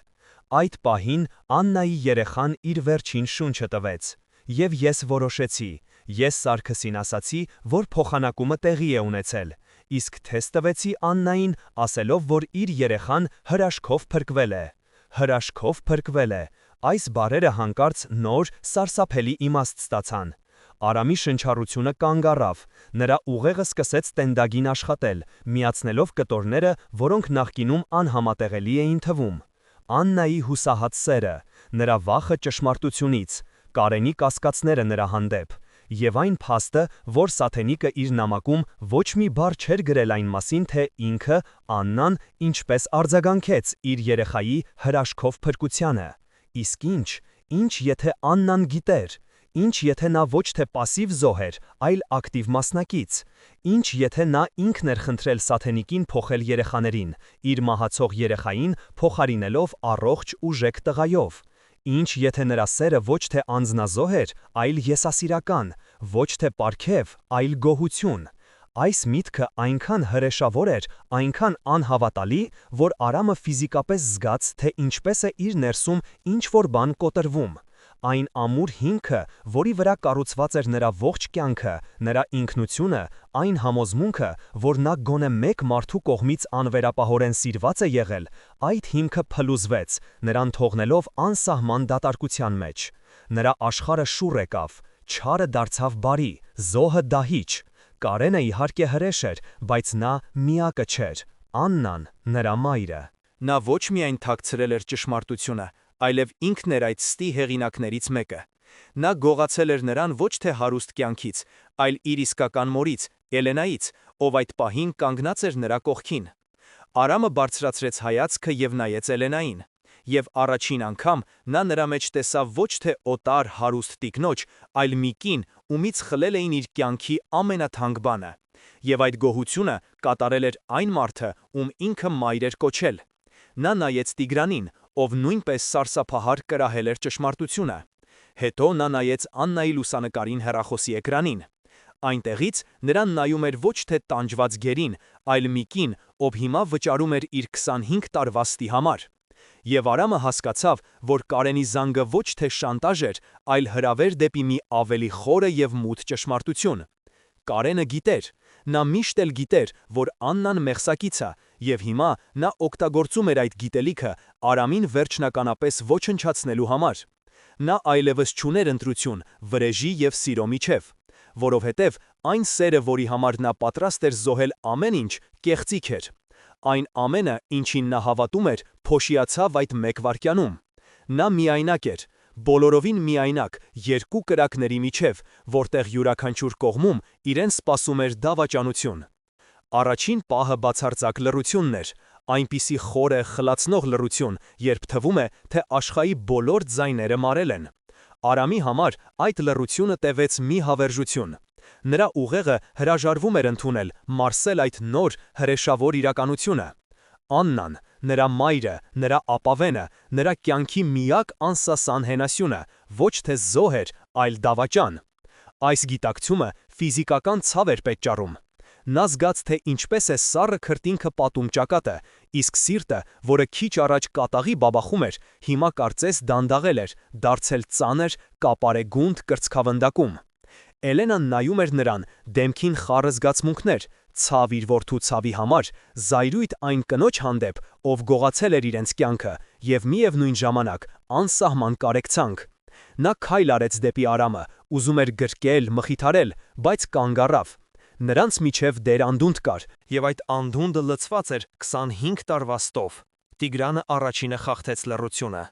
Այդ պահին Աննայի երեխան իր վերջին շունչը տվեց։ Եվ ես որոշեցի, ես Սարգսին ասացի, որ փոխանակումը տեղի է ունեցել, իսկ թես տվեցի Աննային, ասելով, որ իր երեխան հրաշքով փրկվել է։ Հրաշքով փրկվել է։ Այս բառերը հանկարծ նոր, սարսափելի իմաստ ստացան։ Արամի շնչառությունը կանգ առավ, նրա ուղեղը սկսեց տենդագին աշխատել, միացնելով կտորները, որոնք նախկինում անհամատեղելի էին թվում։ Աննայի հուսահատ սերը, նրա վախը ճշմարտությունից, Կարենի կասկածները նրա հանդեպ, և այն փաստը, որ Սաթենիկը իր նամակում ոչ մի բառ չէր գրել այն մասին, թե ինքը, Աննան, ինչպես արձագանքեց իր երեխայի հրաշքով փրկությանը։ Իսկ ինչ եթե Աննան գիտեր։ Ինչ եթե նա ոչ թե պասիվ զոհ էր, այլ ակտիվ մասնակից։ Ինչ եթե նա ինքն էր խնդրել Սաթենիկին փոխել երեխաներին, իր մահացող երեխային փոխարինելով առողջ ուժեղ տղայով։ Ինչ եթե նրա սերը ոչ թե անձնազոհ էր, այլ եսասիրական, ոչ թե պարգև, այլ գոհություն։ Այս միտքը այնքան հրեշավոր էր, այնքան անհավատալի, որ Արամը ֆիզիկապես զգաց, թե ինչպես է իր ներսում ինչ-որ բան կոտրվում։ Այն ամուր հիմքը, որի վրա կառուցված էր նրա ողջ կյանքը, նրա ինքնությունը, այն համոզմունքը, որ նա գոնե մեկ մարդու կողմից անվերապահորեն սիրված է եղել, այդ հիմքը փլուզվեց, նրան թողնելով անսահման դատարկության մեջ։ Նրա աշխարհը շուռ եկավ, չարը դարձավ բարի, զոհը դահիճ։ Կարենը իհարկե հրեշ էր, բայց նա միակը չէր, Աննան, նրա մայրը։ Նա ոչ միայն թաքցրել էր ճշմարտությունը, այլև ինքն էր այդ ստի հեղինակներից մեկը։ Նա գողացել էր նրան ոչ թե հարուստ կյանքից, այլ իր իսկական մորից, Էլենայից, ով այդ պահին կանգնած էր նրա կողքին։ Արամը բարձրացրեց հայացքը և նայեց Էլենային, և առաջին անգամ նա նրա մեջ տեսավ ոչ թե օտար հարուստ տիկնոջ, այլ մի կին, ումից խլել էին իր կյանքի ամենաթանկ բանը։ Եվ այդ գոհությունը կատարել էր այն մարդը, ում ինքը մայր էր կոչել։ Նա նայեց Տիգրանին, ով նույնպես սարսափահար կրահել էր ճշմարտությունը։ Հետո նա նայեց Աննայի լուսանկարին հեռախոսի էկրանին։ Այնտեղից նրան նայում էր ոչ թե տանջված գերին, այլ մի կին, ով հիմա վճարում էր իր 25 տարվա ստի համար։ Եվ Արամը հասկացավ, որ Կարենի զանգը ոչ թե շանտաժ էր, այլ հրավեր դեպի մի ավելի խորը և մութ ճշմարտություն։ Կարենը գիտեր, նա միշտ էլ գիտեր, որ Աննան մեղսակից է, և հիմա նա օգտագործում էր այդ գիտելիքը Արամին վերջնականապես ոչնչացնելու համար։ Նա այլևս չուներ ընտրություն, վրեժի և սիրո միջև, որովհետև այն սերը, որի համար նա պատրաստ էր զոհել ամեն ինչ, կեղծիք էր։ Այն ամենը, ինչին նա հավատում էր, փոշիացավ այդ մեկ վայրկյանում։ Նա միայնակ էր, բոլորովին միայնակ, երկու կրակների միջև, որտեղ յուրաքանչյուր կողմում իրեն սպասում էր դավաճանություն։ Առաջին պահը բացարձակ լռությունն էր, այնպիսի խորը, խլացնող լռություն, երբ թվում է, թե աշխարհի բոլոր ձայները մարել են։ Արամի համար այդ լռությունը տևեց մի հավերժություն։ Նրա ուղեղը հրաժարվում էր ընդունել, մարսել այդ նոր, հրեշավոր իրականությունը։ Աննան, նրա մայրը, նրա ապավենը, նրա կյանքի միակ անսասան հենասյունը, ոչ թե զոհ էր, այլ դավաճան։ Այս գիտակցումը ֆիզիկական ցավ էր պետճառում։ Նա զգաց, թե ինչպես է սառը քրտինքը պատում ճակատը, իսկ սիրտը, որը քիչ առաջ կատաղի բաբախում էր, հիմա կարծես դանդաղել էր, դարձել ծանր, կապարեգունդ կրծքավնդակում։ Էլենան նայում էր նրան, դեմքին խառը զգացմունքներ, ցավ իր որդու ցավի համար, զայրույթ այն կնոջ հանդեպ, ով գողացել էր իրենց կյանքը, և միևնույն ժամանակ անսահման կարեկցանք։ Նա քայլ արեց դեպի Արամը, ուզում էր գրկել, մխիթարել, բայց կանգ առավ։ Նրանց միջև դեր անդունդ կար, և այդ անդունդը լցված էր 25 տարվա ստով։ Տիգրանը առաջինը խախտեց լռությունը։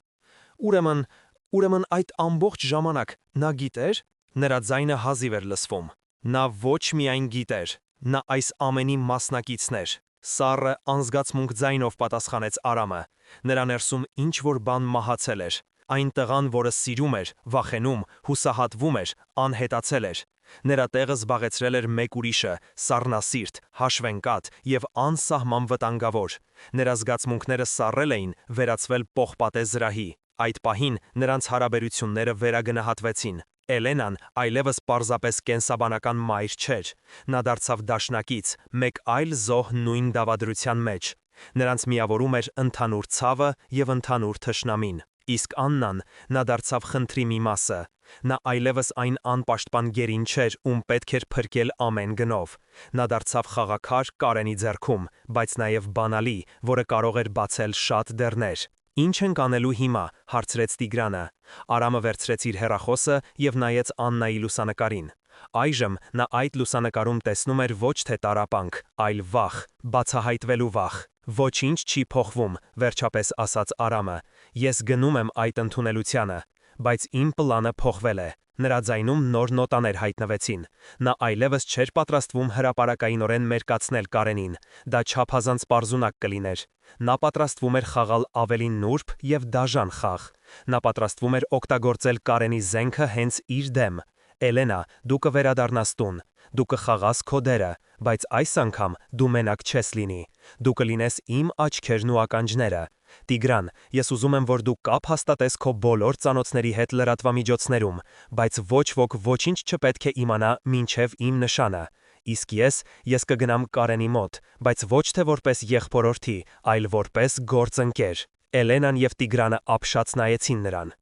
Ուրեմն այդ ամբողջ ժամանակ նա գիտեր, նրա ձայնը հազիվ էր լսվում։ Նա ոչ միայն գիտեր, նա այս ամենի մասնակիցն էր։ Սառը անզգացմունք ձայնով պատասխանեց Արամը։ Նրա ներսում ինչ-որ բան մահացել էր։ Այն տղան, որը սիրում էր, վախենում, հուսահատվում էր, անհետացել էր։ Նրա տեղը զբաղեցրել էր մեկ ուրիշը, սառնասիրտ, հաշվենկատ և անսահման վտանգավոր։ Նրա զգացմունքները սառել էին, վերածվել պողպատե զրահի։ Այդ պահին նրանց հարաբերությունները վերագնահատվեցին։ Էլենան այլևս պարզապես կենսաբանական մայր չէր։ Նա դարձավ դաշնակից, մեկ այլ զոհ նույն դավադրության մեջ։ Նրանց միավորում էր ընդհանուր ցավը և ընդհանուր թշնամին։ Իսկ Աննան, նա դարձավ խնդրի մի մասը։ Նա այլևս այն անպաշտպան գերին չէր, ում պետք էր փրկել ամեն գնով։ Նա դարձավ խաղաքար Կարենի ձեռքում, բայց նաև բանալի, որը կարող էր բացել շատ դռներ։ Ինչ ենք անելու հիմա, հարցրեց Տիգրանը։ Արամը վերցրեց իր հեռախոսը և նայեց Աննայի լուսանկարին։ Այժմ նա այդ լուսանկարում տեսնում էր ոչ թե տառապանք, այլ վախ, բացահայտվելու վախ։ Ոչինչ չի փոխվում, վերջապես ասաց Արամը։ Ես գնում եմ այդ ընդունելությանը, բայց իմ պլանը փոխվել է։ Նրա ձայնում նոր նոտաներ հայտնվեցին։ Նա այլևս չէր պատրաստվում հրապարակայինորեն մերկացնել Կարենին։ Դա չափազանց պարզունակ կլիներ։ Նա պատրաստվում էր խաղալ ավելի նուրբ և դաժան խաղ։ Նա պատրաստվում էր օգտագործել Կարենի զենքը հենց իր դեմ։ Էլենա, դու կվերադառնաս տուն։ Դու կխաղաս քո դերը, բայց այս անգամ դու մենակ չես լինի։ Դու կլինես իմ աչքերն ու ականջները։ Տիգրան, ես ուզում եմ, որ դու կապ հաստատես քո բոլոր ծանոթների հետ լրատվամիջոցներում, բայց ոչ ոք ոչինչ չպետք է իմանա մինչև իմ նշանը։ Իսկ ես կգնամ Կարենի մոտ, բայց ոչ թե որպես եղբորորդի, այլ որպես գործընկեր։ Էլենան և Տիգրանը ապշած նայեցին նրան։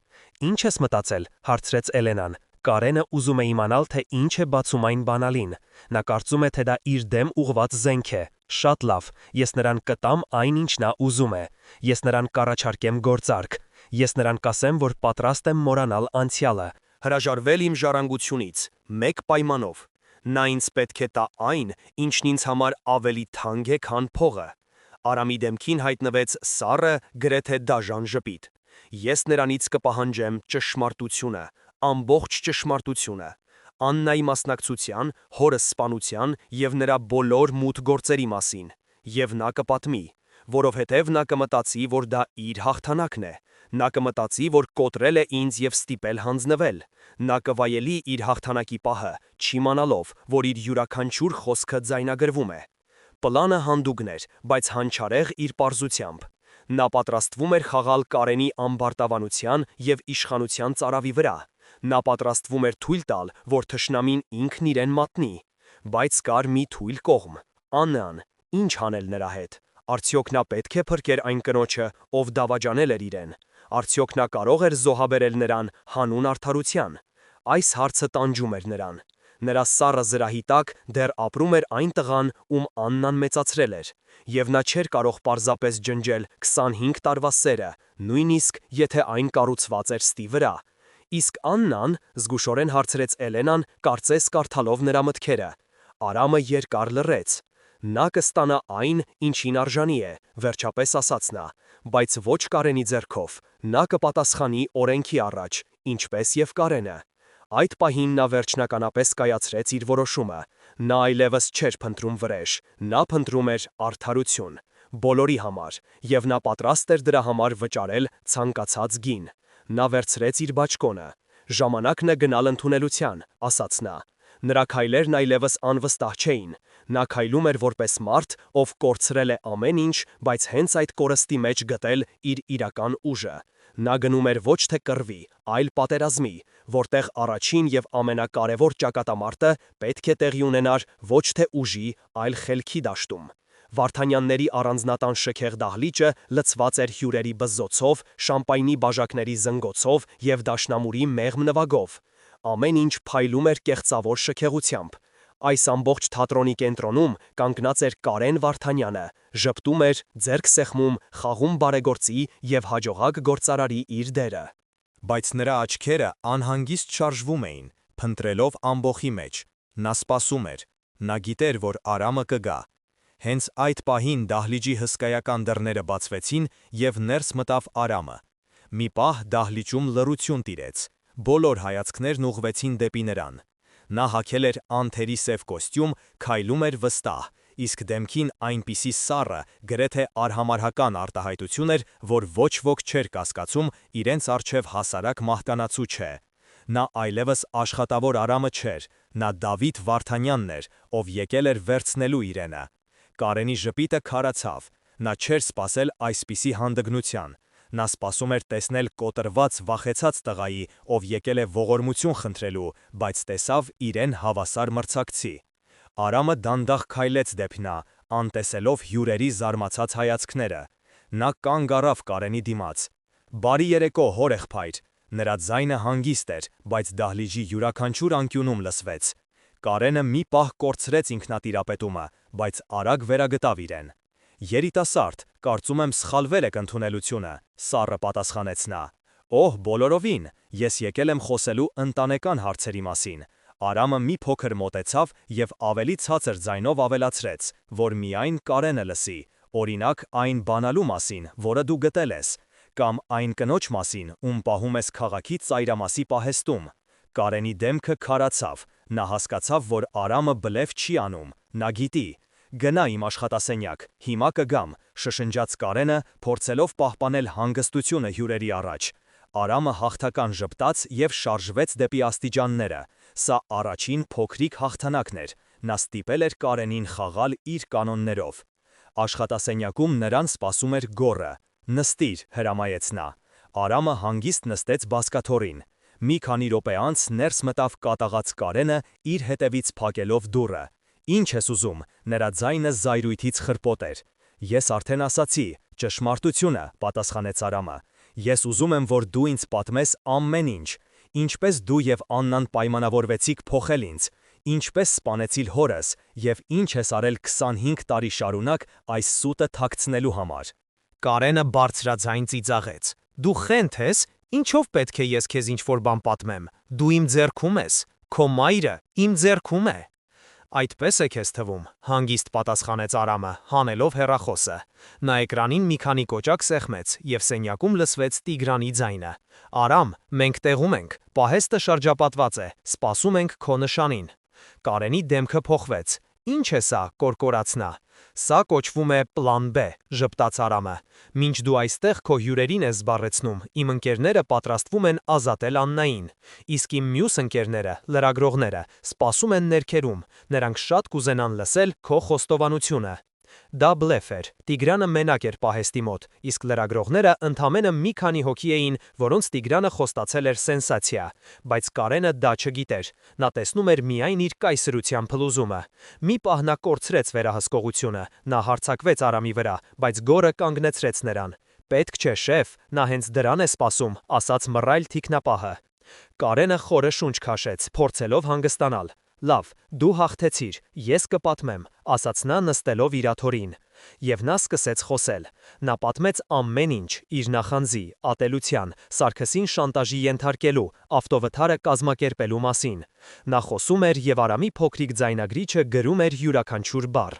Ինչ ես մտածել, հարցրեց Էլենան։ Կարենը ուզում է իմանալ, թե ինչ է բացում այն բանալին։ Նա կարծում է, թե դա իր դեմ ուղղված զենք է։ Շատ լավ, ես նրան կտամ այն, ինչ նա ուզում է։ Ես նրան կառաջարկեմ գործարք։ Ես նրան կասեմ, որ պատրաստ եմ մոռանալ անցյալը։ Հրաժարվել իմ ժառանգությունից, մեկ պայմանով. նա ինձ պետք է տա այն, ինչն ինձ համար ավելի թանկ է, քան փողը։ Արամի դեմքին հայտնվեց սառը, գրեթե դաժան ժպիտ։ Ես նրանից կպահանջեմ ճշմարտությունը, ամբողջ ճշմարտությունը, Աննայի մասնակցության, հորս սպանության և նրա բոլոր մութ գործերի մասին, և նա կպատմի, որովհետև նա կմտածի, որ դա իր հաղթանակն է, նա կմտածի, որ կոտրել է ինձ և ստիպել հանձնվել, նա կվայելի իր հաղթանակի պահը, չիմանալով, որ իր յուրաքանչյուր խոսքը ձայնագրվում է։ Պլանը հանդուգն էր, բայց հանչարեղ իր պարզությամբ։ Նա պատրաստվում էր խաղալ Կարենի ամբարտավանության և իշխանության ծարավի վրա։ Նա պատրաստվում էր թույլ տալ, որ թշնամին ինքն իրեն մատնի։ Բայց կար մի թույլ կողմ՝ Աննան, ինչ անել նրա հետ։ Արդյոք նա պետք է փրկեր այն կնոջը, ով դավաճանել էր իրեն։ Արդյոք նա կարող էր զոհաբերել նրան հանուն արդարության։ Այս հարցը տանջում էր նրան։ Նրա սառը զրահի տակ դեռ ապրում էր այն տղան, ում Աննան մեծացրել էր, և նա չէր կարող պարզապես ջնջել 25 տարվա սերը, նույնիսկ եթե այն կառուցված էր ստի վրա։ Իսկ Աննան, զգուշորեն հարցրեց Էլենան, կարծես կարդալով նրա մտքերը։ Արամը երկար լռեց։ Նա կստանա այն, ինչին արժանի է, վերջապես ասաց նա, բայց ոչ Կարենի ձեռքով, նա կպատասխանի օրենքի առաջ, ինչպես և Կարենը։ Այդ պահին նա վերջնականապես կայացրեց իր որոշումը։ Նա այլևս չէր փնտրում վրեժ, նա փնտրում էր արդարություն, բոլորի համար, և նա պատրաստ էր դրա համար վճարել ցանկացած գին։ Նա վերցրեց իր բաճկոնը։ Ժամանակն է գնալ ընդունելության, ասաց նա։ Նրա քայլերն այլևս անվստահ չէին։ Նա քայլում էր որպես մարդ, ով կորցրել է ամեն ինչ, բայց հենց այդ կորստի մեջ գտել իր իրական ուժը։ Նա գնում էր ոչ թե կռվի, այլ պատերազմի, որտեղ առաջին և ամենակարևոր ճակատամարտը պետք է տեղի ունենար ոչ թե ուժի, այլ խելքի դաշտում։ Վարդանյանների առանձնատան շքեղ դահլիճը լցված էր հյուրերի բզզոցով, շամպայնի բաժակների զնգոցով և դաշնամուրի մեղմ նվագով։ Ամեն ինչ փայլում էր կեղծավոր շքեղությամբ։ Այս ամբողջ թատրոնի կենտրոնում կանգնած էր Կարեն Վարդանյանը, ժպտում էր, ձեռք սեղմում, խաղում բարեգործի և հաջողակ գործարարի իր դերը։ Բայց նրա աչքերը անհանգիստ շարժվում էին, փնտրելով ամբոխի մեջ։ Նա սպասում էր։ Նա գիտեր, որ Արամը կգա։ Հենց այդ պահին դահլիճի հսկայական դռները բացվեցին և ներս մտավ Արամը։ Մի պահ դահլիճում լռություն տիրեց։ Բոլոր հայացքներն ուղղվեցին դեպի նրան։ Նա հագել էր անթերի սև կոստյում, քայլում էր վստահ, իսկ դեմքին այնպիսի սառը, գրեթե արհամարհական արտահայտություն էր, որ ոչ ոք չէր կասկածում իրենց առջև հասարակ մահկանացու չէ։ Նա այլևս աշխատավոր Արամը չէր, նա Դավիթ Վարդանյանն էր, ով եկել էր վերցնելու իրենը։ Կարենի ժպիտը քարացավ։ Նա չէր սպասել այսպիսի հանդգնության։ Նա սպասում էր տեսնել կոտրված, վախեցած տղայի, ով եկել է ողորմություն խնդրելու, բայց տեսավ իրեն հավասար մրցակցի։ Արամը դանդաղ քայլեց դեպի նա, անտեսելով հյուրերի զարմացած հայացքները։ Նա կանգ առավ Կարենի դիմաց։ «Բարի երեկո, հորեղբայր»։ Նրա ձայնը հանգիստ էր, բայց դահլիճի յուրաքանչյուր անկյունում լսվեց։ Կարենը մի պահ կորցրեց ինքնատիրապետումը, բայց արագ վերագտավ իրեն։ «Երիտասարդ, կարծում եմ սխալվել եք ընդունելությունը», սառը պատասխանեց նա։ «Օհ, բոլորովին, ես եկել եմ խոսելու ընտանեկան հարցերի մասին»։ Արամը մի փոքր մոտեցավ և ավելի ցածր ձայնով ավելացրեց, որ միայն Կարենը լսի, օրինակ այն բանալու մասին, որը դու գտել ես, կամ այն կնոջ մասին, ում պահում ես քաղաքի ծայրամասի պահեստում։ Կարենի դեմքը քարացավ։ Նա հասկացավ, որ Արամը բլեֆ չի անում, նա գիտի։ «Գնա իմ աշխատասենյակ, հիմա կգամ», շշնջաց Կարենը, փորձելով պահպանել հանգստությունը հյուրերի առաջ։ Արամը հաղթական ժպտաց և շարժվեց դեպի աստիճանները։ Սա առաջին փոքրիկ հաղթանակն էր։ Նա ստիպել էր Կարենին խաղալ իր կանոններով։ Աշխատասենյակում նրան սպասում էր գոռը։ «Նստիր», հրամայեց նա։ Արամը հանգիստ նստեց բազկաթոռին։ Մի քանի րոպե անց ներս մտավ կատաղած Կարենը, իր հետևից փակելով դուռը։ «Ինչ ես ուզում»։ Նրա ձայնը զայրույթից խրպոտ էր։ «Ես արդեն ասացի, ճշմարտությունը», պատասխանեց Արամը։ «Ես ուզում եմ, որ դու ինձ պատմես ամեն ինչ։ Ինչպես դու և Աննան պայմանավորվեցիք փոխել ինձ, ինչպես սպանեցիր հորս և ինչ ես արել 25 տարի շարունակ այս սուտը թաքցնելու համար»։ Կարենը բարձրաձայն ծիծաղեց։ Դու խենթ ես, ինչով պետք է ես քեզ ինչ-որ բան պատմեմ, դու իմ ձեռքում ես, քո մայրը իմ ձեռքում է։ Այդպես է քեզ թվում, հանգիստ պատասխանեց Արամը, հանելով հեռախոսը։ Նա էկրանին մի քանի կոճակ սեղմեց, և սենյակում լսվեց Տիգրանի ձայնը։ Արամ, մենք տեղում ենք, պահեստը շրջապատված է, սպասում ենք քո նշանին։ Կարենի դեմքը փոխվեց։ Ինչ է սա, կորկորաց նա։ Սա կոչվում է պլան B, ժպտաց Արամը։ Մինչ դու այստեղ քո հյուրերին ես զբաղեցնում, իմ ընկերները պատրաստվում են ազատել Աննային։ Իսկ իմ մյուս ընկերները, լրագրողները, սպասում են ներքերում, նրանք շատ կուզենան լսել քո խոստովանությունը։ Դա բլեֆ էր, Տիգրանը մենակ էր պահեստի մոտ, իսկ լրագրողները ընդամենը մի քանի հոգի էին, որոնց Տիգրանը խոստացել էր սենսացիա, բայց Կարենը դա չգիտեր, նա տեսնում էր միայն իր կայսրության փլուզումը։ Մի պահ նա կորցրեց վերահսկողությունը, նա հարձակվեց Արամի վրա, բայց գորը կանգնեցրեց նրան։ Պետք չէ, շեֆ, նա հենց դրան է սպասում, ասաց մռայլ թիկնապահը։ Կարենը խորը շունչ քաշեց, փորձելով հանգստանալ։ Լավ, դու հաղթեցիր, ես կպատմեմ, ասաց նա նստելով իր աթոռին։ Եվ նա սկսեց խոսել։ Նա պատմեց ամեն ինչ, իր նախանձի, ատելության, Սարգսին շանտաժի ենթարկելու, ավտովթարը կազմակերպելու մասին։ Նա խոսում էր և Արամի փոքրիկ ձայնագրիչը գրում էր յուրաքանչյուր բառ։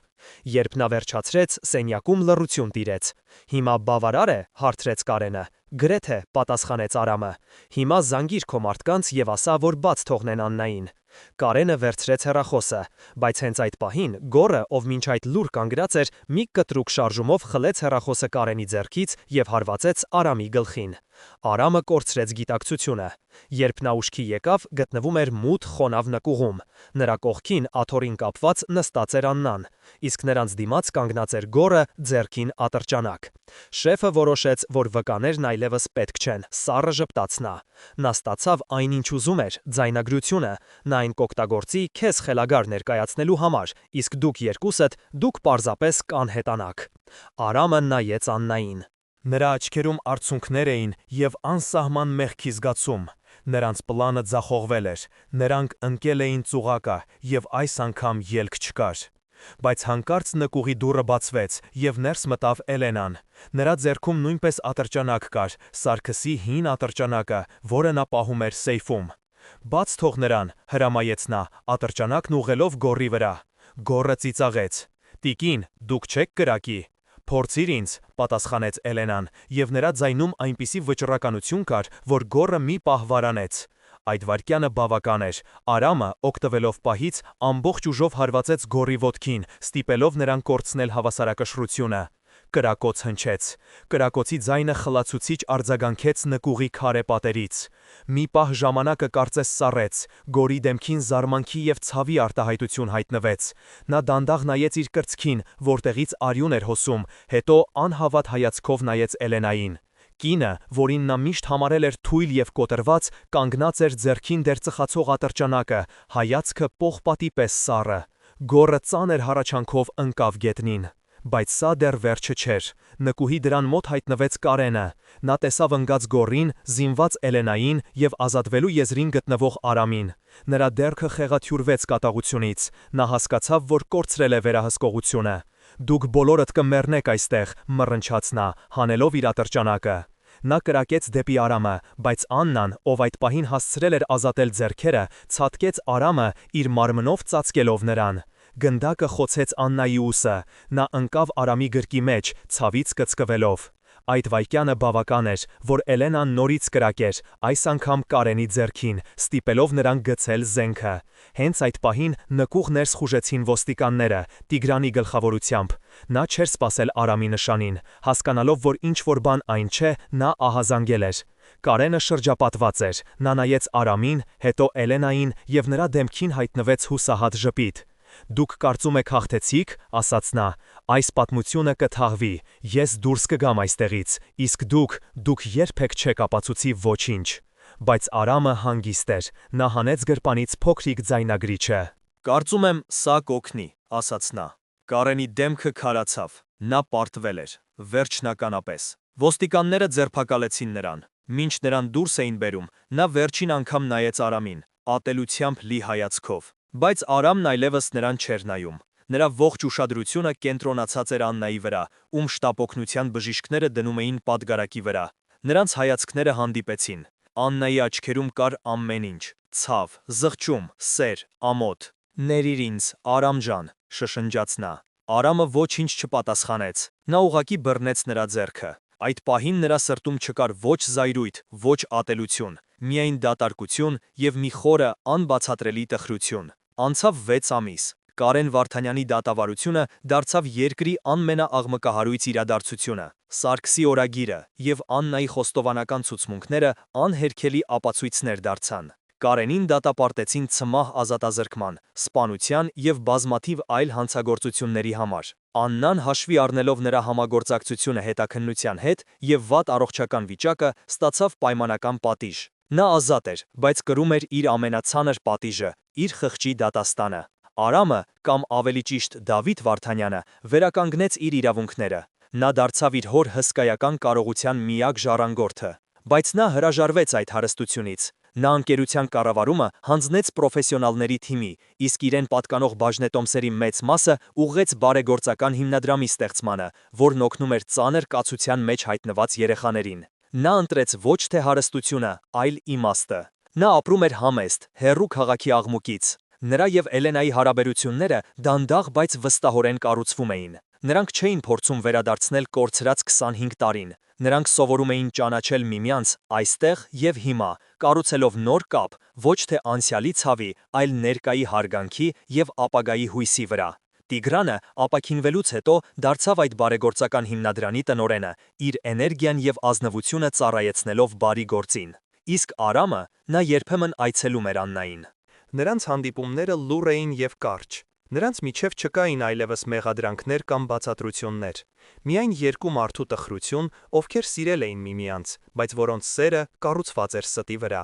Երբ նա վերջացրեց, սենյակում լռություն տիրեց։ Հիմա բավարար է, հարցրեց Կարենը։ Գրեթե, պատասխանեց Արամը։ Հիմա զանգիր քո մարդկանց և ասա, որ բաց թողնեն Աննային։ Կարենը վերցրեց հեռախոսը, բայց հենց այդ պահին գորը, ով մինչ այդ լուռ կանգնած էր, մի կտրուկ շարժումով խլեց հեռախոսը Կարենի ձեռքից և հարվածեց Արամի գլխին։ Արամը կորցրեց գիտակցությունը։ Երբ նա ուշքի եկավ, գտնվում էր մութ խոնավ նկուղում։ Նրա կողքին աթոռին կապված նստած էր Աննան, իսկ նրանց դիմաց կանգնած էր գորը, ձեռքին ատրճանակ։ Շեֆը որոշեց, որ վկաներն այլևս պետք չեն, սառը ժպտաց նա։ Նա ստացավ այն, ինչ ուզում էր, ձայնագրությունը, նա այն կօգտագործի քեզ խելագար ներկայացնելու համար, իսկ դուք երկուսդ, դուք պարզապես կանհետանաք։ Արամը նայեց Աննային։ Նրա աչքերում արցունքներ էին և անսահման մեղքի զգացում։ Նրանց պլանը ձախողվել էր, նրանք ընկել էին ծուղակը, և այս անգամ ելք չկար։ Բայց հանկարծ նկուղի դուռը բացվեց, և ներս մտավ Էլենան։ Նրա ձեռքում նույնպես ատրճանակ կար, Սարգսի հին ատրճանակը, որը նա պահում էր սեյֆում։ Բաց թող նրան, հրամայեց նա, ատրճանակն ուղղելով գոռի վրա։ Գոռը ծիծաղեց։ Տիկին, դուք չեք կրակի։ Փորձիր ինձ, պատասխանեց Էլենան, և նրա ձայնում այնպիսի վճռականություն կար, որ գոռը մի պահ վարանեց։ Այդ վայրկյանը բավական էր։ Արամը, օգտվելով պահից, ամբողջ ուժով հարվածեց գոռի ոտքին, ստիպելով նրան կորցնել հավասարակշռությունը։ Կրակոց հնչեց։ Կրակոցի ձայնը խլացուցիչ արձագանքեց նկուղի քարե պատերից։ Մի պահ ժամանակը կարծես սառեց, գորի դեմքին զարմանքի և ցավի արտահայտություն հայտնվեց։ Նա դանդաղ նայեց իր կրծքին, որտեղից արյուն էր հոսում, հետո անհավատ հայացքով նայեց Էլենային։ Կինը, որին նա միշտ համարել էր թույլ և կոտրված, կանգնած էր ձեռքին դեռ ծխացող ատրճանակը, հայացքը պողպատի պես սառը։ Գոռը ծանր հառաչանքով ընկավ գետնին։ Բայց սա դեռ վերջը չէր։ Նկուհի դրան մոտ հայտնվեց Կարենը։ Նա տեսավ ընկած գոռին, զինված Էլենային և ազատվելու եզրին գտնվող Արամին։ Նրա ձեռքը խեղաթյուրվեց կատաղությունից։ Նա հասկացավ, որ կորցրել է վերահսկողությունը։ Դուք բոլորդ կմեռնեք այստեղ, մռնչաց նա, հանելով իր ատրճանակը։ Նա կրակեց դեպի Արամը, բայց Աննան, ով այդ պահին հասցրել էր ազատել ձեռքերը, ցատկեց Արամը, իր մարմնով ծածկելով նրան։ Գնդակը խոցեց Աննայի ուսը, նա ընկավ Արամի գրկի մեջ, ցավից կծկվելով։ Այդ վայրկյանը բավական էր, որ Էլենան նորից կրակեր, այս անգամ Կարենի ձեռքին, ստիպելով նրան գցել զենքը։ Հենց այդ պահին նկուղ ներս խուժեցին ոստիկանները, Տիգրանի գլխավորությամբ։ Նա չէր սպասել Արամի նշանին, հասկանալով, որ ինչ-որ բան այն չէ, նա ահազանգել էր։ Կարենը շրջապատված էր, նա նայեց Արամին, հետո Էլենային և նրա դեմքին հայտնվեց հուսահատ ժպիտ։ Դուք կարծում եք հաղթեցիք, ասաց նա, այս պատմությունը կթաղվի, ես դուրս կգամ այստեղից, իսկ դուք երբեք չեք ապացուցի ոչինչ։ Բայց Արամը հանգիստ էր, նա հանեց գրպանից փոքրիկ ձայնագրիչը։ Կարծում եմ, սա կօգնի, ասաց նա։ Կարենի դեմքը քարացավ, նա պարտվել էր, վերջնականապես։ Ոստիկանները ձերբակալեցին նրան։ Մինչ նրան դուրս էին բերում, նա վերջին անգամ նայեց Արամին, ատելությամբ լի հայացքով։ Բայց Արամն այլևս նրան չէր նայում։ Նրա ողջ ուշադրությունը կենտրոնացած էր Աննայի վրա, ում շտապօգնության բժիշկները դնում էին պատգարակի վրա։ Նրանց հայացքները հանդիպեցին։ Աննայի աչքերում կար ամեն ինչ՝ ցավ, զղջում, սեր, ամոթ։ «Ներիր ինձ, Արամ ջան», շշնջաց նա։ Արամը ոչինչ չպատասխանեց։ Նա ուղղակի բռնեց նրա ձեռքը։ Այդ պահին նրա սրտում չկար ոչ զայրույթ, ոչ ատելություն, միայն դատարկություն և մի խորը, անբացատրելի տխրություն։ Անցավ 6 ամիս։ Կարեն Վարդանյանի դատավարությունը դարձավ երկրի ամենաաղմկահարույց իրադարձությունը։ Սարգսի օրագիրը և Աննայի խոստովանական ցուցմունքները անհերքելի ապացույցներ դարձան։ Կարենին դատապարտեցին ցմահ ազատազրկման, սպանության և բազմաթիվ այլ հանցագործությունների համար։ Աննան, հաշվի առնելով նրա համագործակցությունը հետաքննության հետ և վատ առողջական վիճակը, ստացավ պայմանական պատիժ։ Նա ազատ էր, բայց կրում էր իր ամենացանր պատիժը՝ իր խղճի դատաստանը։ Արամը, կամ ավելի ճիշտ Դավիթ Վարդանյանը, վերականգնեց իր իրավունքները։ Նա դարձավ իր հոր հսկայական կարողության միակ ժառանգորդը։ Բայց նա հրաժարվեց այդ հարստությունից։ Նա ընկերության կառավարումը հանձնեց պրոֆեսիոնալների թիմի, իսկ իրեն պատկանող բաժնետոմսերի մեծ մասը ուղղեց բարեգործական հիմնադրամի ստեղծմանը, որն օգնում էր ծանր կացության մեջ հայտնված երեխաներին։ Նա ընտրեց ոչ թե հարստությունը, այլ իմաստը։ Նա ապրում էր համեստ, հեռու քաղաքի աղմուկից։ Նրա և Էլենայի հարաբերությունները դանդաղ, բայց վստահորեն կառուցվում էին։ Նրանք չէին փորձում վերադարձնել կորցրած 25 տարին։ Նրանք սովորում էին ճանաչել միմյանց այստեղ և հիմա, կառուցելով նոր կապ ոչ թե անցյալի ցավի, այլ ներկայի հարգանքի և ապագայի հույսի վրա։ Տիգրանը ապաքինվելուց հետո դարձավ այդ բարեգործական հիմնադրամի տնօրենը, իր էներգիան և ազնվությունը ծառայեցնելով բարի գործին։ Իսկ Արամը, նա երբեմն այցելում էր Աննային։ Նրանց հանդիպումները լուռ էին և կարճ։ Նրանց միջև չկային այլևս մեղադրանքներ կամ բացատրություններ։ Միայն երկու մարդու տխրություն, ովքեր սիրել էին միմյանց, բայց որոնց սերը կառուցված էր ստի վրա։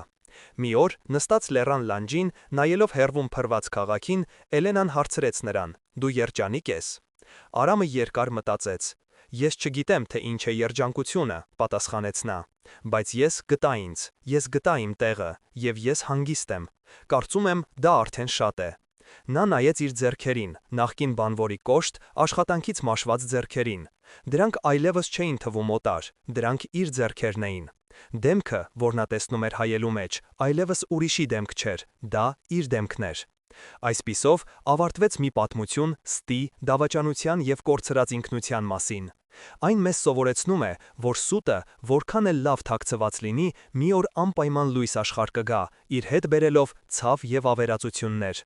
Մի օր, նստած լեռան լանջին, նայելով հեռվում փռված քաղաքին, Էլենան հարցրեց նրան. «Դու երջանիկ ես»։ Արամը երկար մտածեց։ «Ես չգիտեմ, թե ինչ է երջանկությունը», պատասխանեց նա։ «Բայց ես գտա ինձ, ես գտա իմ տեղը, և ես հանգիստ եմ։ Կարծում եմ, դա արդեն շատ է»։ Նա նայեց իր ձեռքերին, նախկին բանվորի կոշտ, աշխատանքից մաշված ձեռքերին։ Դրանք այլևս չէին թվում օտար, դրանք իր ձեռքերն էին։ Դեմքը, որ նա տեսնում էր հայելու մեջ, այլևս ուրիշի դեմք չէր, դա իր դեմքն էր։ Այսպիսով ավարտվեց մի պատմություն ստի, դավաճանության և կորցրած ինքնության մասին։ Այն մեզ սովորեցնում է, որ սուտը, որքան էլ լավ թաքցված լինի, մի օր անպայման լույս աշխարհ կգա, իր հետ բերելով ցավ և ավերածություններ։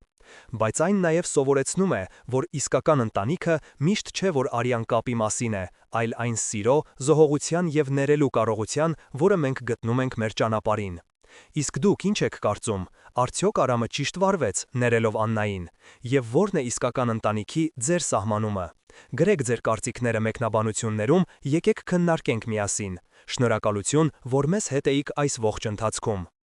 Բայց այն նաև սովորեցնում է, որ իսկական ընտանիքը միշտ չէ, որ արյան կապի մասին է, այլ այն սիրո, զոհողության և ներելու կարողության, որը մենք գտնում ենք մեր ճանապարհին։ Իսկ դուք ինչ եք կարծում, արդյոք Արամը ճիշտ վարվեց, ներելով Աննային, և ո՞րն է իսկական ընտանիքի ձեր սահմանումը։ Գրեք ձեր կարծիքները մեկնաբանություններում, եկեք քննարկենք միասին։ Շնորհակալություն, որ մեզ հետ էիք այս ողջ ընթացքում։